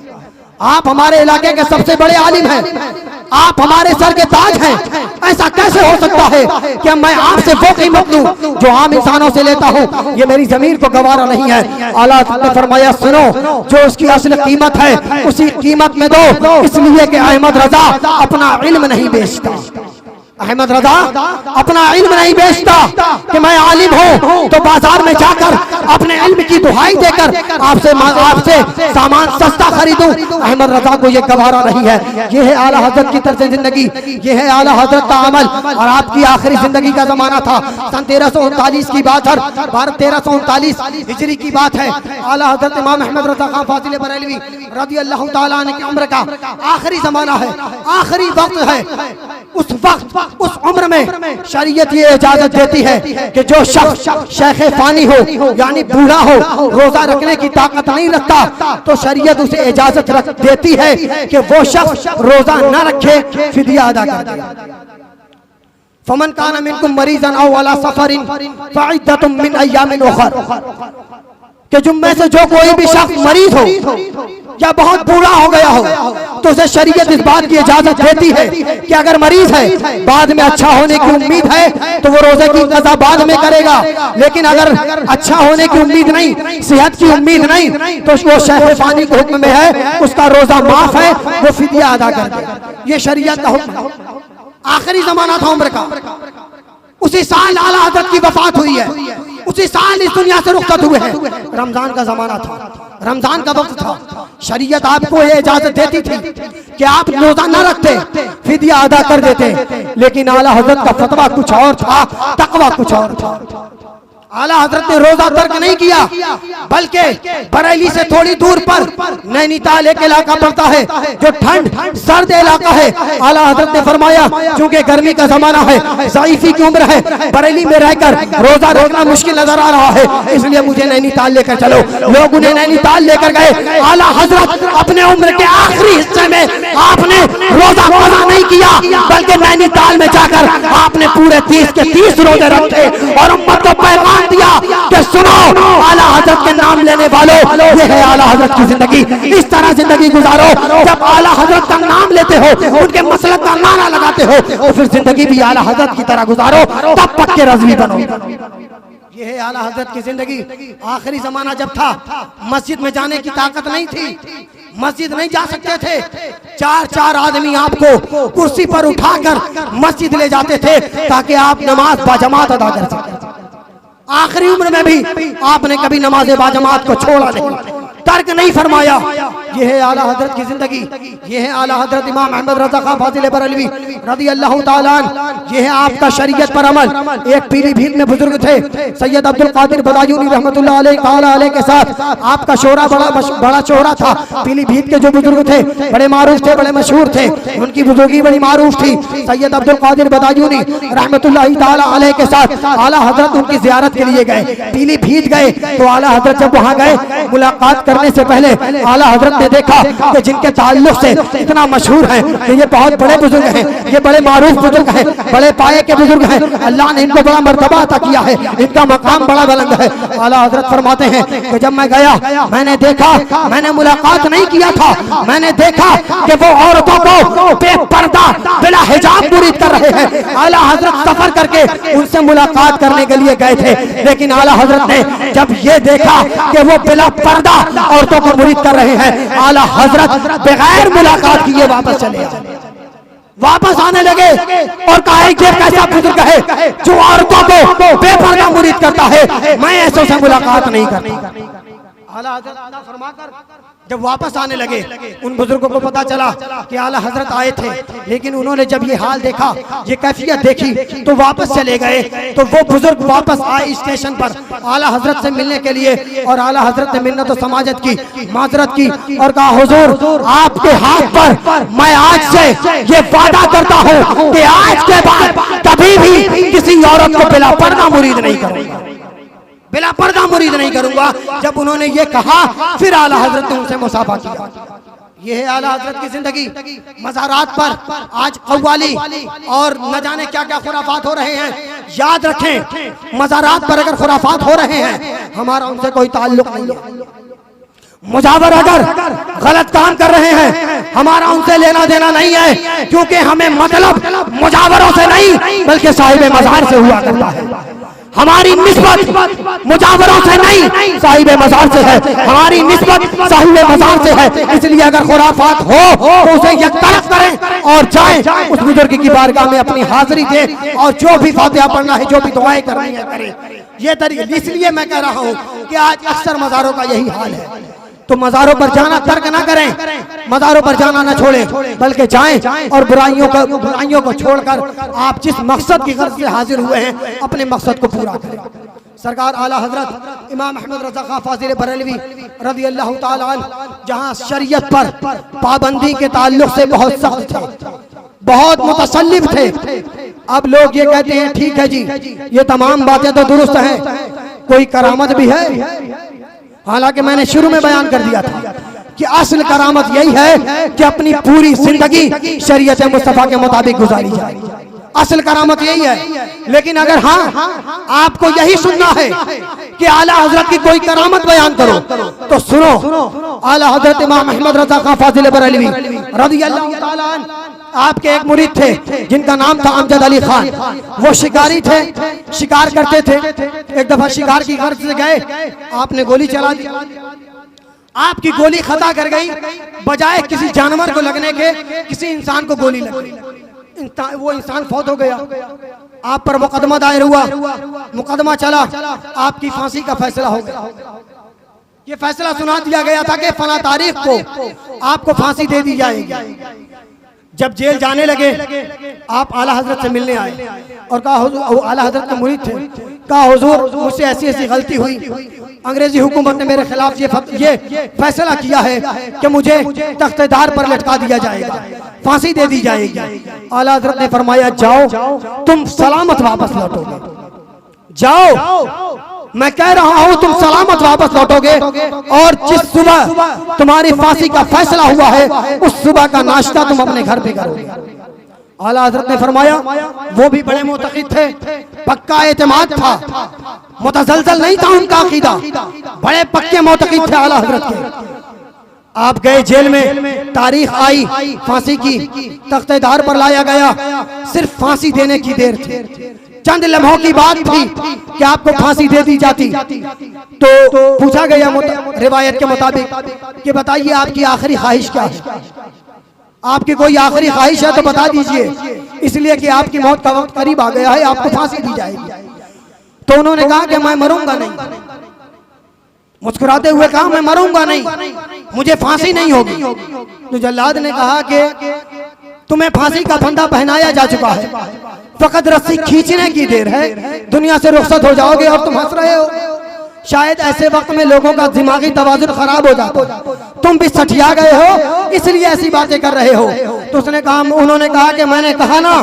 आप हमारे इलाके के सबसे बड़े आलिम हैं, आप हमारे सर के ताज हैं, ऐसा कैसे हो सकता है कि मैं आपसे वो कीमत लूं जो आम इंसानों से लेता हूं, ये मेरी जमीन को गवारा नहीं है। आला हजरत ने फरमाया सुनो, जो उसकी असल कीमत है उसी कीमत में दो, इसलिए कि अहमद रजा अपना इल्म नहीं बेचता। अहमद रजा अपना इल्म नहीं बेचता कि मैं आलिम हूँ तो बाजार में जाकर अपने इल्म की दुहाई देकर आपसे सामान सस्ता खरीदूं। अहमद रजा को ये गवारा नहीं है। ये है आला हजरत की तरफ से जिंदगी, ये है आला हजरत का अमल। और आपकी आखिरी जिंदगी का जमाना था, सन 1339 की बात है, 1339 हिजरी की बात है। आला हजरत इमाम अहमद रजा खान फाजिल बरेलवी रज़ी अल्लाह तआला अन्हु की उम्र का आखिरी जमाना है, आखिरी वक्त है। उस वक्त उस उम्र में शरीयत ये इजाजत देती है कि जो शख्स शेख फानी हो यानी बूढ़ा हो, रोजा रखने की ताकत नहीं रखता, तो शरीयत उसे इजाजत देती है कि वो शख्स रोजा न रखे, फिदिया अदा कर दे। फमन काना मिनकुम मरीज़न औ अला सफरिन फइद्दतुम मिन अय्यामिन उखर, कि जुम्मे से जो कोई भी शख्स मरीज हो या बहुत बूढ़ा हो गया हो तो उसे शरीयत इस बात की इजाजत देती है कि अगर मरीज है बाद में अच्छा होने की उम्मीद है तो वो रोजे की कज़ा बाद में करेगा, लेकिन अगर अच्छा होने की उम्मीद नहीं, सेहत की उम्मीद नहीं, तो वो शहर फानी के हुक्म में है, उसका रोजा माफ है, वो फिदिया अदा कर दे। ये शरीयत का हुक्म। आखिरी जमाना था उम्र का, उसी साल आला हज़रत की वफात हुई है, उसी साल इस दुनिया से रुखसत हुए हैं। रमजान का जमाना था, रमजान का वक्त था। शरीयत आपको ये इजाजत देती थी कि आप रोजा न रखते, फिदिया अदा कर देते, लेकिन आला हज़रत का फतवा कुछ और था, तकवा कुछ और था। आला हज़रत ने रोजा तर्क नहीं किया, बल्कि बरेली से थोड़ी दूर पर नैनीताल एक इलाका पड़ता है जो ठंड सर्द इलाका है। आला हज़रत ने फरमाया क्योंकि गर्मी का जमाना है, ज़ईफी की उम्र है, बरेली में रहकर रोजा रखना मुश्किल नजर आ रहा है, इसलिए मुझे नैनीताल लेकर चलो। लोग उन्हें नैनीताल लेकर गए। आला हज़रत अपने उम्र के आखिरी हिस्से में आपने रोजा कज़ा नहीं किया, बल्कि नैनीताल में जाकर आपने पूरे 30 के 30 रोजे रखे और उम्मत को पैगाम दिया कि सुनो, आला हज़रत के नाम लेने वालों, ये है आला हज़रत की जिंदगी, इस तरह जिंदगी गुजारो। जब आला हज़रत का नाम लेते हो, उनके मसलक का नारा लगाते हो, तो फिर जिंदगी भी आला हज़रत की तरह गुजारो, तब पक्के रज़वी बनो। ये है आला हज़रत की जिंदगी। आखिरी जमाना जब था, मस्जिद में जाने की ताकत नहीं थी, मस्जिद नहीं जा सकते थे, 4-4 आदमी आपको कुर्सी पर उठाकर मस्जिद ले जाते थे ताकि आप नमाज बाजमात अदा कर सकें। आखिरी उम्र में भी आपने कभी नमाज बाजमात को छोड़ा नहीं, तर्क नहीं फरमाया। यह है आला हज़रत की जिंदगी। यह है आला हज़रत इमाम अहमद रज़ा खां फाज़िल बरेलवी रज़ी अल्लाह ताला अन्हु। यह है आपका शरीयत पर अमल। एक पीलीभीत में बुजुर्ग थे, सैयद अब्दुल कादिर बदायूनी रहमतुल्लाह अलैहि के साथ आपका शोहरा बड़ा शोहरा था। पीलीभीत के जो बुजुर्ग थे बड़े मारूफ थे, बड़े मशहूर थे, उनकी बुजुर्गी बड़ी मारूफ थी। सैयद अब्दुल कादिर बदायूनी रहमतुल्लाह ताला अलैहि के साथ आला हज़रत उनकी ज़ियारत के लिए गए, पीलीभीत गए। तो आला हज़रत जब वहाँ गए, मुलाकात करने से पहले आला हज़रत ने देखा कि जिनके ताल्लुक से इतना मशहूर है कि ये बहुत बड़े बुजुर्ग हैं, ये बड़े मारूफ बुजुर्ग हैं, बड़े पाए के बुजुर्ग हैं, अल्लाह ने इनको बड़ा मर्तबा अता किया है, इनका मकाम बड़ा बुलंद है। आला हज़रत फरमाते हैं कि जब मैं गया, मैंने देखा, मैंने मुलाकात नहीं किया था, मैंने देखा कि वो औरतों को बेपर्दा बिला हिजाब मुरीद कर रहे हैं। आला हज़रत सफर करके उनसे मुलाकात करने के लिए गए थे, लेकिन आला हज़रत ने जब ये देखा कि वो बिला पर्दा औरतों को मुरीद कर रहे हैं, आला हज़रत बगैर मुलाकात किए वापस चले आए। वापस आने लगे और कहा कि कैसा बुजुर्ग है जो औरतों को बेपर्दा मुरीद करता है, मैं ऐसों से मुलाकात नहीं करता। आला हज़रत फरमाकर जब वापस आने लगे, उन बुजुर्गों को पता चला कि आला हज़रत आए थे, लेकिन उन्होंने जब ये हाल देखा, ये कैफियत देखी, तो वापस चले गए। तो वो बुजुर्ग वापस आए स्टेशन पर आला हज़रत से मिलने के लिए, और आला हज़रत ने मिन्नत और समाजत की, माजरत की और कहा, हुजूर आपके हाथ पर मैं आज से ये वादा करता हूँ कि आज के बाद कभी भी किसी औरत को बिला पर्दा मुरीद नहीं करूँगा, बिला पर्दा मुरीद नहीं करूंगा। जब उन्होंने ये कहा, फिर आला हज़रत ने उनसे मुसाफा किया। ये है आला हज़रत की जिंदगी। मज़ारात पर आज कव्वाली और न जाने क्या क्या खुराफात हो रहे हैं। याद रखें, मज़ारात पर अगर खुराफात हो रहे हैं, हमारा उनसे कोई ताल्लुक नहीं है। मुजावर अगर गलत काम कर रहे हैं, हमारा उनसे लेना देना नहीं है, क्योंकि हमें मतलब मुजावरों से नहीं बल्कि साहिब मज़ार से हुआ करता है। हमारी निस्बत मुजावरों से नहीं, साहिब मज़ार से है। हमारी निस्बत साहिब मज़ार से है। इसलिए अगर खुराफात हो तो उसे यकतरफ करें और जाएं उस बुजुर्ग की बारगाह में अपनी हाजिरी दें, और जो भी फातिहा पढ़ना है, जो भी दुआएं करनी है, करें। ये तरीके, इसलिए मैं कह रहा हूँ कि आज अक्सर मज़ारों का यही हाल है। तो मज़ारों पर जाना तर्क ना करें, मज़ारों पर जाना ना छोड़ें, बल्कि जाएं और बुराइयों को छोड़कर आप जिस मकसद की गर्ज से हाजिर हुए हैं, अपने मकसद को पूरा करें। सरकार आला हज़रत इमाम अहमद रज़ा खां फाज़िल बरेलवी रज़ी अल्लाह ताला अन्हु जहाँ शरीयत पर पाबंदी के ताल्लुक से बहुत सख्त थे, बहुत मुतसल्लिब थे। अब लोग ये कहते हैं ठीक है जी, ये तमाम बातें तो दुरुस्त हैं, कोई करामत भी है। हालांकि मैंने शुरू में बयान कर दिया था कि असल करामत यही है कि अपनी पूरी जिंदगी शरीयत मुस्तफा के मुताबिक गुजारी जाए। असल करामत यही है। लेकिन अगर हाँ आपको यही सुनना है कि आला हजरत की कोई करामत बयान करो, तो सुनो आला हजरत इमाम अहमद रजा खां फाजिल बरेलवी रज़ियल्लाहु ताला अन्हु, आपके एक मुरीद थे जिनका नाम था अमजद अली खान। वो शिकारी थे, शिकार करते थे। एक दफा शिकार की गर्ज से गए, आपने गोली चला दी, आपकी गोली खता कर गई, बजाय किसी जानवर को लगने के किसी इंसान को गोली लगी, वो इंसान फौत हो गया। आप पर मुकदमा दायर हुआ, मुकदमा चला, आपकी फांसी का फैसला हो गया। ये फैसला सुना दिया गया था कि फला तारीख को आपको फांसी दे दी जाएगी। जब जेल जाने लगे, आप आला हजरत से मिलने आए और कहा, हुजूर, आला हजरत के मुरीद थे, कहा हुजूर मुझसे ऐसी ऐसी गलती हुई, अंग्रेजी हुकूमत ने मेरे खिलाफ ये फैसला किया है कि मुझे तख्तेदार पर लटका दिया जाएगा, फांसी दे दी जाएगी। आला हजरत ने फरमाया, जाओ तुम सलामत वापस लौटोगे, जाओ मैं कह रहा हूं तुम सलामत वापस लौटोगे, और जिस सुबह तुम्हारी फांसी का फैसला हुआ है उस सुबह का नाश्ता तुम अपने घर पे करोगे। आला हजरत ने फरमाया, वो भी बड़े मुतक़िद थे, पक्का एतमाद था, मुतज़लज़ल नहीं था उनका अकीदा, बड़े पक्के मुतक़िद थे आला हजरत के। आप गए जेल में, तारीख आई फांसी की, तख्तेदार पर लाया गया, सिर्फ फांसी देने की देर थी, चंद लम्हों की बात थी कि आपको फांसी दे दी जाती। तो पूछा गया रिवायत के मुताबिक कि बताइए आपकी आखिरी ख्वाहिश क्या है, आपकी कोई आखिरी ख्वाहिश है तो बता दीजिए, इसलिए कि आपकी मौत का वक्त करीब आ गया है, आपको फांसी दी जाएगी। तो उन्होंने कहा कि मैं मरूंगा नहीं, मुस्कुराते हुए कहा, मैं मरूंगा नहीं, मुझे फांसी नहीं होगी। तो जल्लाद ने कहा कि तुम्हें फांसी का फंदा पहनाया जा चुका है, फकत रस्सी खींचने की देर है, दुनिया से रुखसत हो जाओगे और तुम हंस रहे हो। शायद ऐसे वक्त में लोगों का दिमागी तवाज़ुन खराब हो जाता, तुम भी सठिया गए हो इसलिए ऐसी बातें कर रहे हो। तो उसने कहा, उन्होंने कहा कि मैंने कहा ना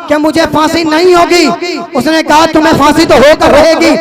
कि मुझे फांसी नहीं होगी। उसने कहा तुम्हें फांसी तो होकर रहेगी।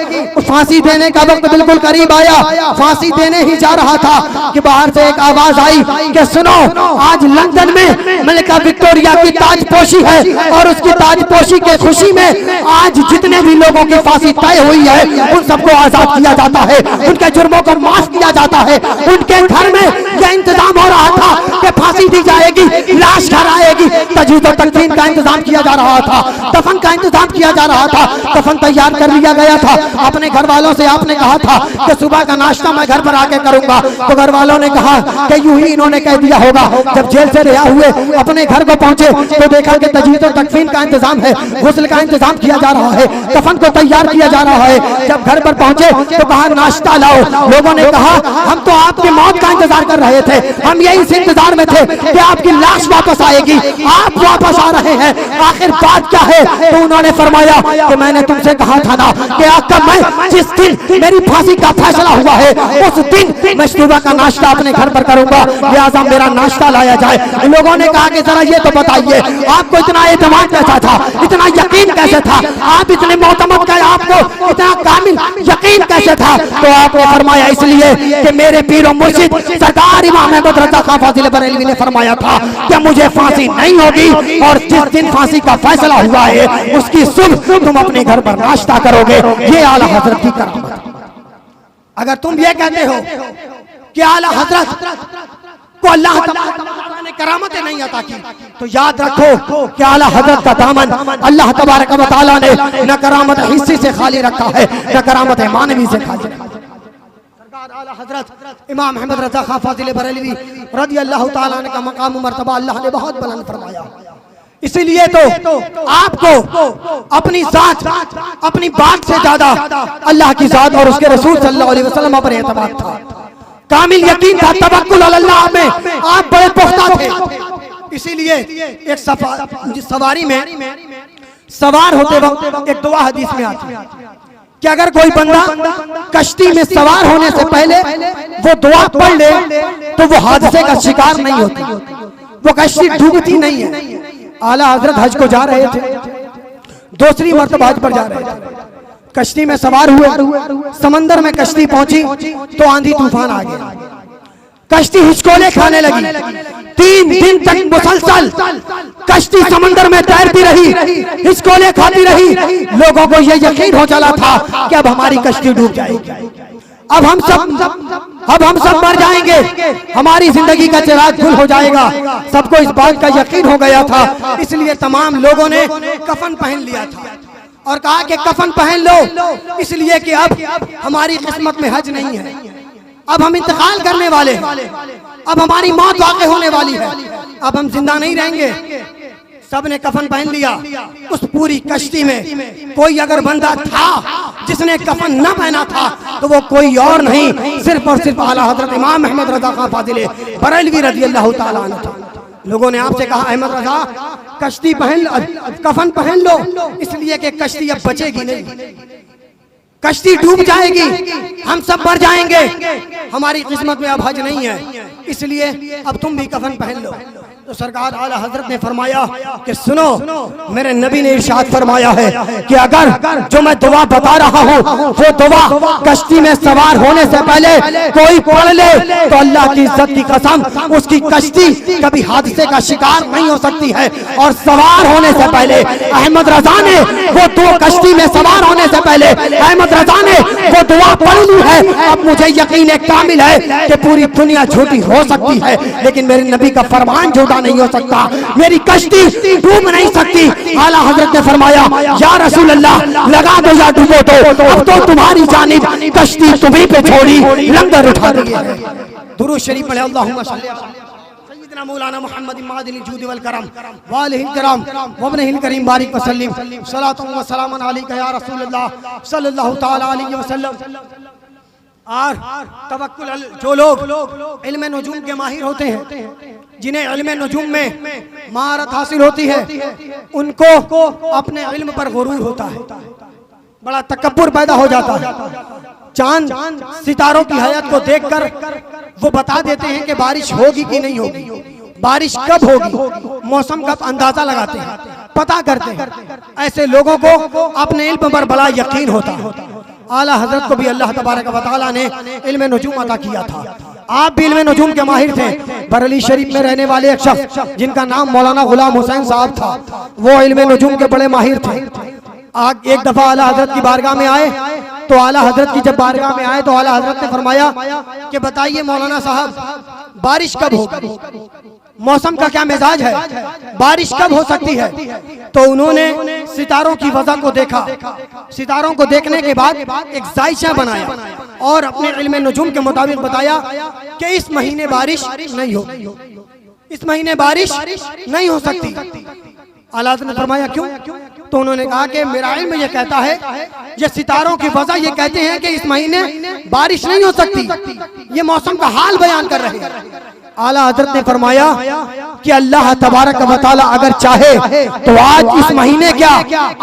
फांसी देने का वक्त बिल्कुल करीब आया, फांसी देने ही जा रहा था कि बाहर से एक आवाज आई कि सुनो, आज लंदन में मलिका विक्टोरिया की ताजपोशी है और उसकी ताजपोशी के खुशी में आज जितने भी लोगों की फांसी तय हुई है उन सबको आजाद किया जाता है, उनके जुर्मों को माफ किया जाता है। उनके घर में यह इंतजाम हो रहा था कि फांसी दी जाएगी, लाश घर आएगी, तजहीज़ और तकफीन का इंतजाम किया जा रहा था, दफन का इंतजाम किया जा रहा था, दफन तैयार कर लिया गया था। अपने घर वालों से आपने कहा था कि सुबह का नाश्ता मैं घर पर आके करूंगा, तो घर वालों ने कहा कि यूं ही इन्होंने कह दिया होगा। जब जेल से रिहा हुए अपने घर को पहुंचे तो देखा कि तजहीज़ और तकफीन का इंतजाम है, गुस्ल का इंतजाम किया जा रहा है, दफन को तैयार किया जा रहा है। जब घर पर पहुंचे तो कहा नाश्ता लाओ। लोगों ने कहा हम तो आपकी मौत का इंतजार कर रहे थे, हम यही इस इंतजार में थे कि आपकी लाश वापस आएगी, आप वापस आ रहे हैं, आखिर बात क्या है? तो उन्होंने फरमाया कि मैंने तुमसे कहा था ना कि आका मैं जिस दिन मेरी फांसी का फैसला हुआ है उस दिन मैं सुबह का नाश्ता अपने घर पर करूंगा, लिहाजा मेरा नाश्ता लाया जाए। लोगों ने कहा कि जरा ये तो बताइए आपको इतना एतमाद कैसा था, इतना यकीन कैसे था, आप इतने मोतमद का आपको इतना कामिल यकीन कैसे था? तो आपने फरमाया इसलिए कि मेरे पीर मुर्शिद सरदार इमाम अहमद रज़ा खां फाजिल बरेलवी ने फरमाया था कि मुझे फांसी नहीं होगी और जिस दिन फांसी का फैसला हुआ है उसकी सुबह तुम अपने घर पर नाश्ता करोगे। ये आला हजरत की करामत। अगर तुम ये कहते हो कि आला हजरत को अल्लाह तबारक ने करामतें नहीं अता की, तो याद रखो कि आला हजरत का दामन अल्लाह तबारक व तआला ने न करामत हिस्से से खाली रखा है न करामत मानवी से खाली रखा है। आला हजरत इमाम अहमद रज़ा खां फाजिल बरेलवी रज़ियल्लाहु ताला अन्हु का मकाम मर्तबा अल्लाह ने बहुत बुलंद फरमाया। इसीलिए तो आपको अपनी जात अपनी बात से ज्यादा अल्लाह की जात और उसके रसूल सल्लल्लाहु अलैहि वसल्लम पर एतमाद था, कामिल यकीन था, तवक्कुल अल्लाह में आप बड़े पुख्ता थे। इसीलिए एक सवारी में सवार होते वक्त एक दुआ हदीस में आती है कि अगर कोई बंदा कश्ती में सवार होने से पहले वो दुआ पढ़ ले तो वो हादसे का शिकार नहीं होती, वो कश्ती डूबती नहीं है। आला हजरत हज को जा रहे थे, दूसरी मर्तबा हज पर जा रहे थे, कश्ती में सवार हुए, समंदर में कश्ती पहुंची तो आंधी तूफान आ गया, कश्ती हिचकोले खाने लगी। 3 दिन तक मुसलसल कश्ती समंदर में तैरती रही, हिचकोले खाती रही। लोगों को यह यकीन हो चला था कि अब हमारी कश्ती डूब जाएगी, अब हम सब मर जाएंगे, हमारी जिंदगी का चिराग गुल हो जाएगा। सबको इस बात का यकीन हो गया था, इसलिए तमाम लोगों ने कफन पहन लिया था और कहा कि कफन पहन लो, इसलिए कि अब हमारी किस्मत में हज नहीं है, अब हम इंतकाल करने वाले हैं, अब हमारी मौत वाक़ई होने वाली है, अब हम जिंदा नहीं रहेंगे। सबने कफन पहन लिया। उस पूरी कश्ती में कोई अगर बंदा था जिसने कफन न पहना था तो वो कोई और नहीं, सिर्फ और सिर्फ आला हजरत इमाम अहमद रजा खां फाजिले बरेलवी रज़ी अल्लाह ताला अन्हु था। लोगों ने आपसे कहा अहमद रजा कश्ती पहन, कफन पहन लो, इसलिए कि कश्ती अब बचेगी नहीं, कश्ती डूब जाएगी, हम सब मर जाएंगे, हमारी किस्मत में अब हज नहीं है, इसलिए अब तुम भी कफन पहन लो। तो सरकार आला हजरत ने फरमाया कि सुनो, मेरे नबी ने इरशाद फरमाया है कि अगर जो मैं दुआ बता रहा हूँ वो दुआ कश्ती में सवार होने से पहले कोई पढ़ ले तो अल्लाह की इज्जत की कसम उसकी कश्ती कभी हादसे का शिकार नहीं हो सकती है। और सवार होने से पहले अहमद रजा ने वो दो कश्ती में सवार होने से पहले अहमद रजा ने वो दुआ पढ़ ली है। अब मुझे यकीन कामिल है कि पूरी दुनिया झूठी हो सकती है लेकिन मेरे नबी का फरमान झूठा नहीं हो सकता, मेरी कश्ती डूब नहीं सकती। आला हजरत ने फरमाया या रसूल अल्लाह लगा दो या डूबो तो अब तो तुम्हारी जानिब कश्ती तुम्हीं पे छोड़ी लंगर उठा दी है। दुरूद शरीफ पढ़े अल्लाहुम्मा सल्ली अला सय्यिदना मौलाना मुहम्मद मादिल जूद वल करम व आलिहिल किराम व इब्निहिल करीम बारिक वसल्लिम सलातु व सलामन अलैका या रसूल अल्लाह सल्लल्लाहु तआला अलैहि वसल्लम। और तवक्कुल जो लोग इल्म नुजूम के माहिर होते हैं, जिन्हें इल्म नुजूम में महारत हासिल होती है, उनको अपने इल्म पर गुरूर होता है, बड़ा तकब्बुर पैदा हो जाता है। चांद सितारों की हयात को देखकर वो बता देते हैं कि बारिश होगी कि नहीं होगी, बारिश कब होगी, मौसम का अंदाजा लगाते हैं, पता करते हैं। ऐसे लोगों को अपने इल्म पर बड़ा यकीन होता है। आला हजरत को भी अल्लाह तबारक व तआला ने इल्म नुजूम अता किया था, आप भी इल्म नुजूम के माहिर थे। बरेली शरीफ में रहने वाले एक शख्स जिनका नाम मौलाना गुलाम हुसैन साहब था, वो इल्म नुजूम के बड़े माहिर थे। एक दफा आला हजरत की बारगाह में आए तो आला हजरत की जब बारगाह में आए तो आला हजरत ने फरमाया कि बताइए मौलाना साहब बारिश कब होगी, मौसम का क्या मिजाज है, बारिश कब हो सकती है। तो उन्होंने सितारों की वजह को देखा, सितारों को देखने के बाद एक जायशा बनाया और अपने इल्म नुजूम के मुताबिक बताया कि इस महीने बारिश नहीं हो, इस महीने बारिश नहीं हो सकती। आला हज़रत ने फरमाया क्यों? तो उन्होंने कहा कि मेरा इल्म ये कहता है, ये सितारों की वजह ये कहते हैं कि इस महीने बारिश नहीं हो सकती, ये मौसम का हाल बयान कर रहे हैं। आला हज़रत ने फरमाया कि अल्लाह तबारक व तआला अगर चाहे तो आज इस महीने क्या,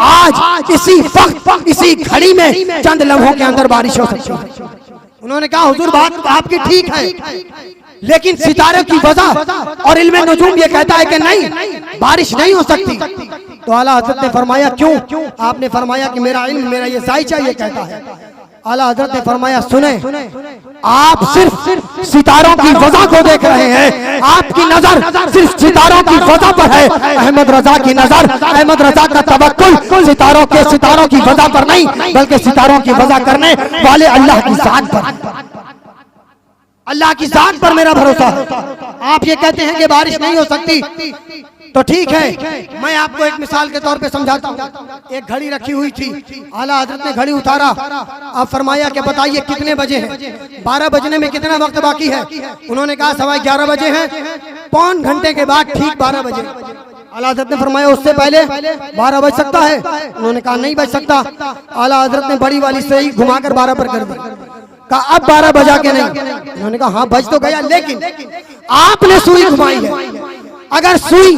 आज इसी वक्त इसी घड़ी में चंद लम्हों के अंदर बारिश हो सकती है। उन्होंने कहा हुजूर बात आपकी ठीक है, लेकिन सितारे की वजह और इल्म नुजूम ये कहता है कि नहीं बारिश नहीं हो सकती। तो आला हज़रत ने फरमाया क्यों? आपने फरमाया कि मेरा इल्म, मेरा ये जायचा ये कहता है। आला हज़रत ने फरमाया सुने, आप सिर्फ सितारों की वजह को देख रहे हैं, आपकी नजर सिर्फ सितारों की वजह पर है। अहमद रजा की नजर, अहमद रजा का तवक्कुल सितारों की वजह पर नहीं, बल्कि सितारों की वजह करने वाले अल्लाह की जात पर, अल्लाह की जात पर मेरा भरोसा है। आप ये कहते हैं कि बारिश नहीं हो सकती, तो ठीक है, मैं आपको एक मिसाल के तौर पे समझाता हूँ। एक घड़ी रखी हुई थी, आला हज़रत ने घड़ी उतारा, आप फरमाया कि बताइए कितने बजे हैं, 12 बजने में कितना वक्त बाकी है? उन्होंने कहा 11:15 बजे हैं। पौन घंटे के बाद ठीक 12 बजे। आला हज़रत ने फरमाया उससे पहले 12 बज सकता है? उन्होंने कहा नहीं बज सकता। आला हज़रत ने बड़ी वाली से ही घुमाकर 12 पर कर दी, कहा अब 12 बजा के नहीं। उन्होंने कहा हाँ बज तो गया, लेकिन आपने सुई घुमाई है। अगर सुई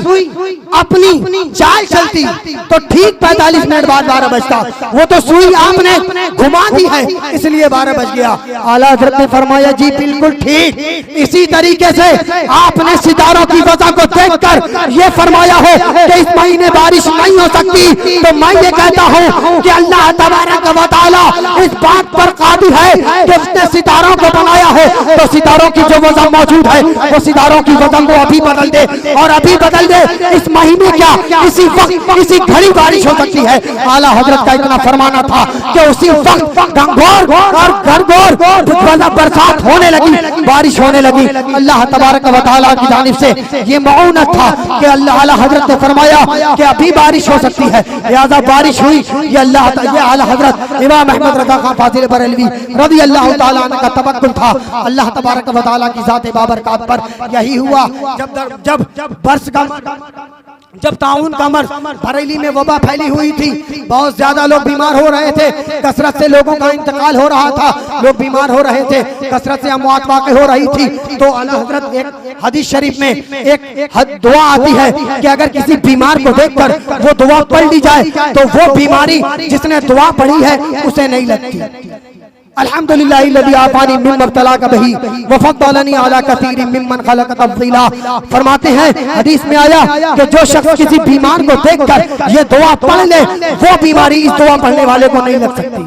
अपनी चाल चलती तो ठीक 45 मिनट बाद 12 बजता, वो तो सुई आपने घुमा दी है इसलिए 12 बज गया। आला हज़रत ने फरमाया जी बिल्कुल ठीक, इसी तरीके से आपने सितारों की वजह को देखकर ये फरमाया है कि इस महीने बारिश नहीं हो सकती। तो मैं ये कहता हूँ कि अल्लाह तबारक व तआला इस बात पर कादिर है कि उसने सितारों को बनाया है, तो सितारों की जो वजह मौजूद है वो सितारों की वजह को अभी बदल दे और अभी बदल दे, इस महीने क्या इसी वक्त इसी घड़ी बारिश हो सकती है। आला हजरत का इतना फरमाना था कि उसी वक्त गंगोर और गरगोर बरसात होने लगी, बारिश होने लगी। अल्लाह तबारक व तआला की जानिब से ये मऊनत था कि अल्लाह आला हजरत ने फरमाया कि अभी बारिश हो सकती है, लिहाजा बारिश हुई। ये अल्लाह ये आला हजरत इमाम अहमद रज़ा खान फाजिल बरेलवी रज़ी अल्लाह तआला अन्हु का तवक्कुल था अल्लाह तबारक व तआला की ज़ात बाबरकत पर। यही हुआ जब बरस का जब ताउन का मर्ज बरेली में वबा फैली हुई थी, बहुत ज्यादा लोग बीमार हो रहे थे, कसरत से लोगों का इंतकाल हो रहा था, लोग बीमार हो रहे थे, कसरत से अमवात वाक़ हो रही थी। तो आला हजरत एक हदीस शरीफ में एक दुआ आती है कि अगर किसी बीमार को देखकर वो दुआ पढ़ ली जाए तो वो बीमारी जिसने दुआ पढ़ी है उसे नहीं लगती। अल्हम्दुलिल्लाह लज़ी आफ़ानी मिम्मा इब्तलाका बिही व फ़द्दलनी अला कसीरिन मिम्मन खलक़ तफ़ज़ीला। फरमाते हैं हदीस में आया कि जो शख्स किसी बीमार को देखकर ये दुआ पढ़ ले वो बीमारी इस दुआ पढ़ने वाले को नहीं लग सकती।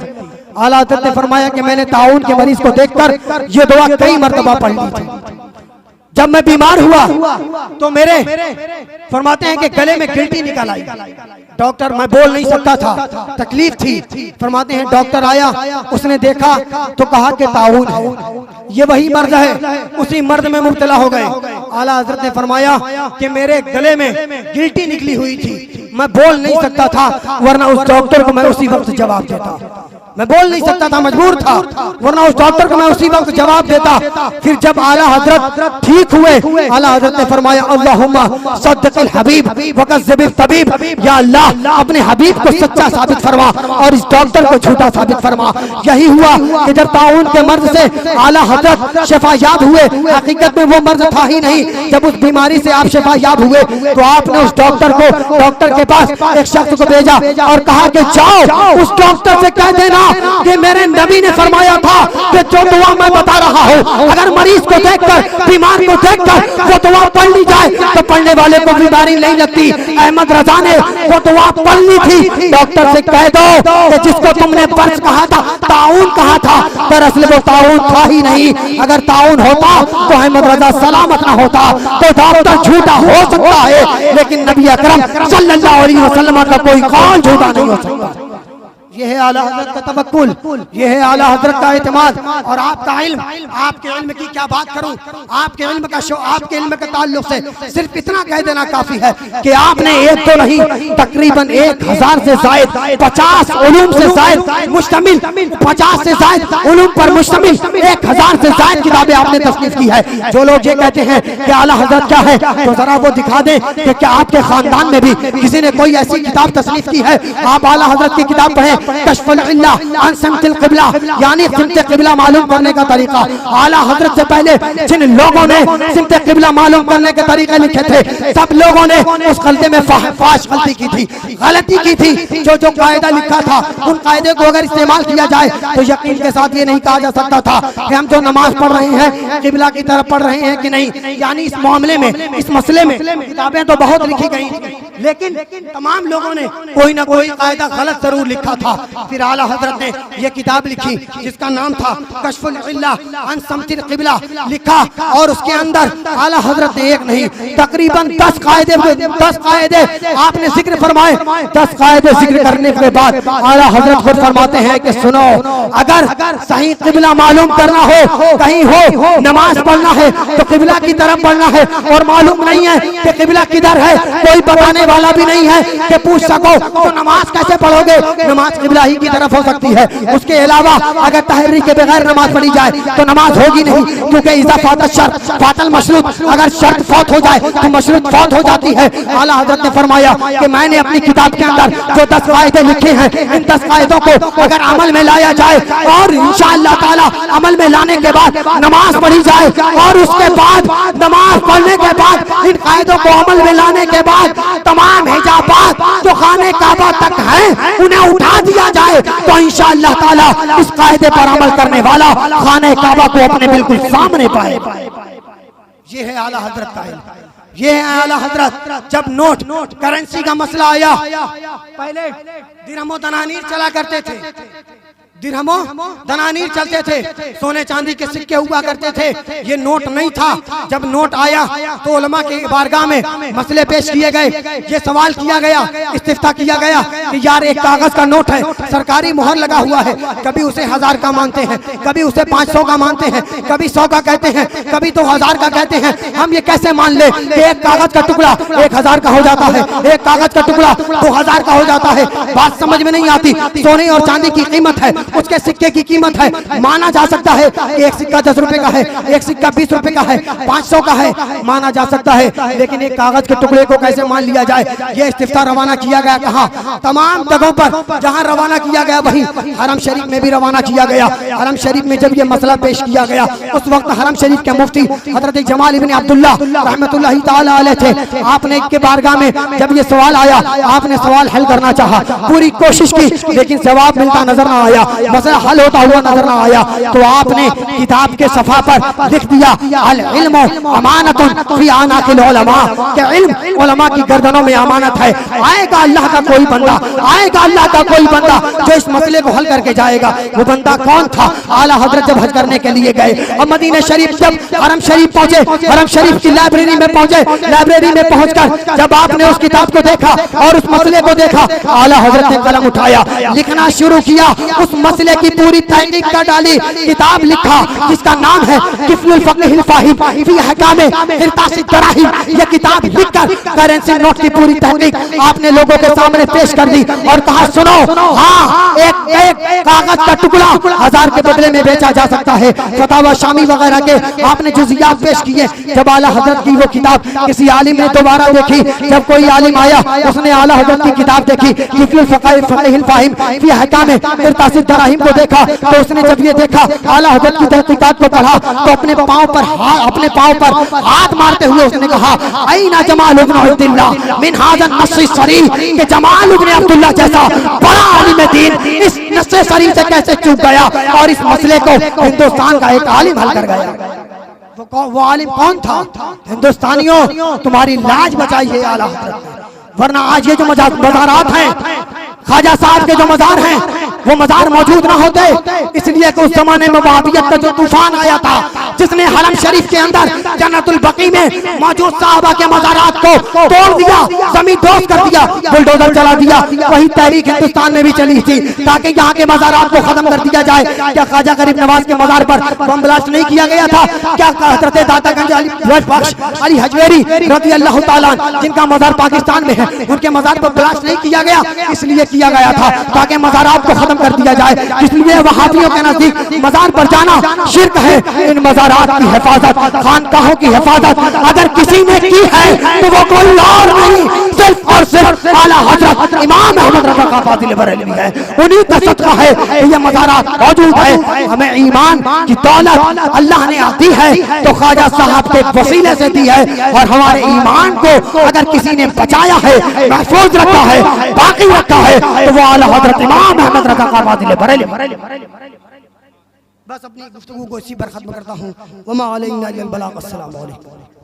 आला हज़रत ने फरमाया कि मैंने ताउन के मरीज को देखकर ये दुआ कई मर्तबा पढ़ ली थी। जब मैं बीमार हुआ तो मेरे फरमाते हैं कि गले में गिल्टी निकल आई, डॉक्टर मैं बोल नहीं सकता था, तकलीफ थी। फरमाते हैं डॉक्टर आया, उसने देखा तो कहा कि ताउन है, ये वही मर्द है, उसी मर्द में मुब्तला हो गए। आला हजरत ने फरमाया कि मेरे गले में गिल्टी निकली हुई थी, मैं बोल नहीं सकता था, वरना उस डॉक्टर को मैं उसी वक्त जवाब देता। मैं बोल नहीं सकता था, मजबूर था, वरना उस डॉक्टर को मैं उसी वक्त जवाब देता। फिर जब आला हजरत ठीक हुए, आला हजरत ने फरमाया अल्लाहुम्मा सद्दिक़िल हबीब वकज़्ज़िबित तबीब, या अल्लाह अपने हबीब को सच्चा साबित फरमा और इस डॉक्टर को झूठा साबित फरमा। यही हुआ कि जब ताउन के मर्ज से आला हजरत शफायाब हुए, हकीकत में वो मर्ज था ही नहीं, जब उस बीमारी से आप शफायाब हुए तो आपने उस डॉक्टर के पास एक शख्स को भेजा और कहा कि जाओ उस डॉक्टर से कह देना कि मेरे नबी ने फरमाया था कि जो दुआ मैं बता रहा हूँ अगर मरीज को देखकर, बीमार को देखकर वो दुआ पढ़ ली जाए तो पढ़ने वाले को बीमारी नहीं लगती। अहमद रजा ने वो दुआ पढ़ ली थी। डॉक्टर से कह दो कि जिसको तुमने बर्स कहा था, ताउन कहा था, दरअसल वो ताउन था ही नहीं। अगर ताउन होता तो अहमद रजा सलामत न होता। तो डॉक्टर झूठा हो सकता है लेकिन नबी अकरम सल्लल्लाहु अलैहि वसल्लम का कोई कौल झूठा नहीं हो सकता। ये है आला हजरत का तवक्कुल, ये है आला हजरत का इत्मीनान। और आपका इल्म, आपके इल्म की क्या बात करूं, आपके इल्म का आपके इल्म के ताल्लुक से सिर्फ इतना कह देना काफी है कि आपने एक तो नहीं तकरीबन 1000 से जायद 50 उलूम से जायद मुश्तमिल 50 से जायद उलूम पर मुश्तमिल 1000 से जायद किताबें आपने तसनीफ की है। जो लोग ये कहते हैं कि आला हजरत क्या है तो जरा वो दिखा दें कि क्या आपके खानदान में भी किसी ने कोई ऐसी किताब तसनीफ की है। आप आला हजरत की किताब पढ़ें, कश्फुल इल्ला अन सिमतिल क़िबला, यानी सिमत क़िबला मालूम करने का तरीका। आला हजरत से पहले जिन लोगों ने सिमत क़िबला मालूम करने के तरीके लिखे थे, सब लोगों ने उस गलती में फाश गलती की थी, गलती की थी। जो कायदा लिखा था उन कायदे को अगर इस्तेमाल किया जाए तो यकीन के साथ ये नहीं कहा जा सकता था कि हम जो नमाज पढ़ रहे हैं क़िबला की तरफ पढ़ रहे हैं कि नहीं। यानी इस मामले में, इस मसले में किताबें तो बहुत लिखी गई, लेकिन तमाम लोगों ने कोई ना कोई कायदा गलत जरूर लिखा था। फिर आला हजरत ने यह किताब लिखी जिसका नाम था कश्फुल इल्ला अन सिमतिल क़िबला लिखा, और उसके अंदर आला हजरत ने एक नहीं तकरीबन 10 कायदे आपने जिक्र फरमाए। 10 कायदे जिक्र करने के बाद आला हजरत खुद फरमाते हैं कि सुनो, अगर सही क़िबला मालूम करना हो, कहीं हो नमाज पढ़ना है तो क़िबला की तरफ पढ़ना है, और मालूम नहीं है कि क़िबला किधर है, कोई बताने वाला भी नहीं है कि पूछ सको तो नमाज कैसे पढ़ोगे। नमाज क़िबला ही की तरफ हो सकती है, उसके अलावा अगर तहरीर के बगैर नमाज पढ़ी जाए तो नमाज होगी नहीं, क्योंकि इज़ा फातत शर्त फातल मशरूत, अगर शर्त फौत हो जाए तो मशरूत फौत हो जाती है। आला हजरत ने फरमाया कि मैंने अपनी किताब के अंदर जो 10 कायदे लिखे हैं, इन 10 कायदों को अगर अमल में लाया जाए और इंशाअल्लाह ताला अमल में लाने के बाद नमाज पढ़ी जाए, और उसके बाद नमाज पढ़ने के बाद इन कायदों को अमल में लाने के बाद तमाम हिजाबात जो खाने काबा तक हैं उन्हें उठा दिया जाए तो इंशाअल्लाह ताला इस कायदे पर अमल करने वाला खाने काबा को अपने बिल्कुल सामने पाए। ये है आला हजरत का इल्म, ये है आला हजरत। जब नोट करेंसी का मसला आया, पहले दिरहम व दनानीर चला करते थे, दिरहमों दनानीर चलते थे, सोने चांदी के सिक्के हुआ करते थे। ये नोट नहीं था। जब नोट आया तो उलमा के बारगाह में मसले पेश किए गए। ये सवाल किया गया, इस्तिफ्ता किया गया कि यार एक कागज का नोट है, सरकारी मोहर लगा हुआ है, कभी उसे 1000 का मानते हैं, कभी उसे 500 का मानते हैं, कभी 100 का कहते हैं, कभी 2000 का कहते हैं। हम ये कैसे मान ले कि एक कागज का टुकड़ा 1000 का हो जाता है, एक कागज का टुकड़ा 2000 का हो जाता है? बात समझ में नहीं आती। सोने और चांदी की कीमत है, उसके सिक्के की कीमत है। माना जा सकता है एक सिक्का 10 रुपए का है, एक सिक्का 20 रुपए का है, 500 का है, माना जा सकता है। लेकिन एक कागज के टुकड़े को कैसे मान लिया जाए? ये इस्तिफ्ता रवाना किया गया कहाँ? तमाम जगहों पर जहाँ रवाना किया गया वहीं हरम शरीफ में भी रवाना किया गया। हरम शरीफ में जब ये मसला पेश किया गया उस वक्त हरम शरीफ के मुफ्ती हजरत जमाल इब्न अब्दुल्ला रहमतुल्लाहि ताला अलैह थे। आपने के बारगाह में जब ये सवाल आया, आपने सवाल हल करना चाहा, पूरी कोशिश की, लेकिन जवाब मिलता नजर ना आया, मसला हल होता हुआ नजर ना आया। तो आपने किताब के सफा पर लिख दिया अल इल्मु अमानतुन फी आनाकिल उलमा, कि इल्म उलमा की गर्दनों में अमानत है। आएगा अल्लाह का कोई बंदा, आएगा अल्लाह का कोई बंदा जो इस मसले को हल करके जाएगा। वो बंदा कौन था? आला हजरत जब हज करने के लिए गए और मदीना शरीफ जब हरम शरीफ पहुंचे, हरम शरीफ की लाइब्रेरी में पहुंचे, लाइब्रेरी में पहुंचकर जब आपने उस किताब को देखा और उस मसले को देखा, आला हजरत ने कलम उठाया, लिखना शुरू किया, उस मसले की पूरी तहकीक कर डाली, किताब लिखा जिसका नाम है किफ़्लुल फ़क़ीहिल फ़ाहिम फ़ी अहकामे इरतासिद दराहिम। ये किताब लिखकर करेंसी नोट की पूरी तहकीक आपने लोगों के सामने पेश कर दी और कहा सुनो, हाँ एक कागज का टुकड़ा 1000 के बदले में बेचा जा सकता है। फतावा शामी वगैरह के आपने जुज़ियात पेश किए। जब आला हजरत की वो किताब किसी आलिम ने दोबारा देखी, जब कोई आलिम आया उसने आला हजरत की किताब देखी किफ़्लुल फ़क़ीहिल फ़ाहिम फ़ी अहकामे इरतासिद दराहिम को देखा, तो उसने जब ये देखा आला हजरत की तहकीकात को पढ़ा तो अपने पांव पर हाथ मारते हुए उसने कहा ऐना जमाल इब्न अब्दुल्लाह मिन हाज़ा नस्स शरीफ, के जमाल इब्न अब्दुल्लाह जैसा बड़ा आलिम दीन इस नस्स शरीफ से कैसे चूक गया और इस मसले को हिंदुस्तान का एक आलिम हल कर गया। वो आलिम कौन था? हिंदुस्तानियों तुम्हारी लाज बचाइए आला हजरत, वरना आज ये जो मज़ारात हैं, ख्वाजा साहब के जो मज़ार हैं, वो मज़ार मौजूद ना होते। इसलिए कि उस जमाने में वहाबियत का जो तूफान आया था जिसने हरम शरीफ के अंदर जन्नतुल बकी में मौजूद साहबा के मज़ारात को तोड़ दिया, जमीन दोस्त कर दिया, बुलडोजर चला दिया। वही तहरीक हिंदुस्तान में भी चली थी ताकि यहाँ के मज़ारात को खत्म कर दिया जाए। क्या ख्वाजा गरीब नवाज के मज़ार पर बम ब्लास्ट नहीं किया गया था? क्या हज़रत दातागंज अली हजवेरी रज़ी अल्लाह ताला जिनका मज़ार पाकिस्तान में है उनके मज़ार पर ब्लास्ट नहीं किया गया? इसलिए किया गया था ताकि मज़ारात को खत्म कर दिया जाए। इसलिए वहाबियों के नजदीक मज़ार पर जाना शिर्क है। इन मज़ारात की हिफाजत, खानकाहों की हिफाजत अगर किसी ने की है तो वो कोई और नहीं, सिर्फ और सिर्फ आला हजरत इमाम अहमद रज़ा का फाज़िल बरेलवी है। उन्हीं का सदका है ये मज़ारात मौजूद है। हमें ईमान की दौलत अल्लाह ने दी है तो ख्वाजा साहब के वसीले से दी है, और हमारे ईमान को अगर किसी ने बचाया है, महफूज रखा है, बाकी रखा है, तो वो आला हजरत इमाम अहमद रज़ा का फाज़िल बरेलवी। बस अपनी गुफ्तगू को इसी पर खत्म करता हूँ। वमा अलैना इल्लल बलाग। अस्सलामु अलैकुम।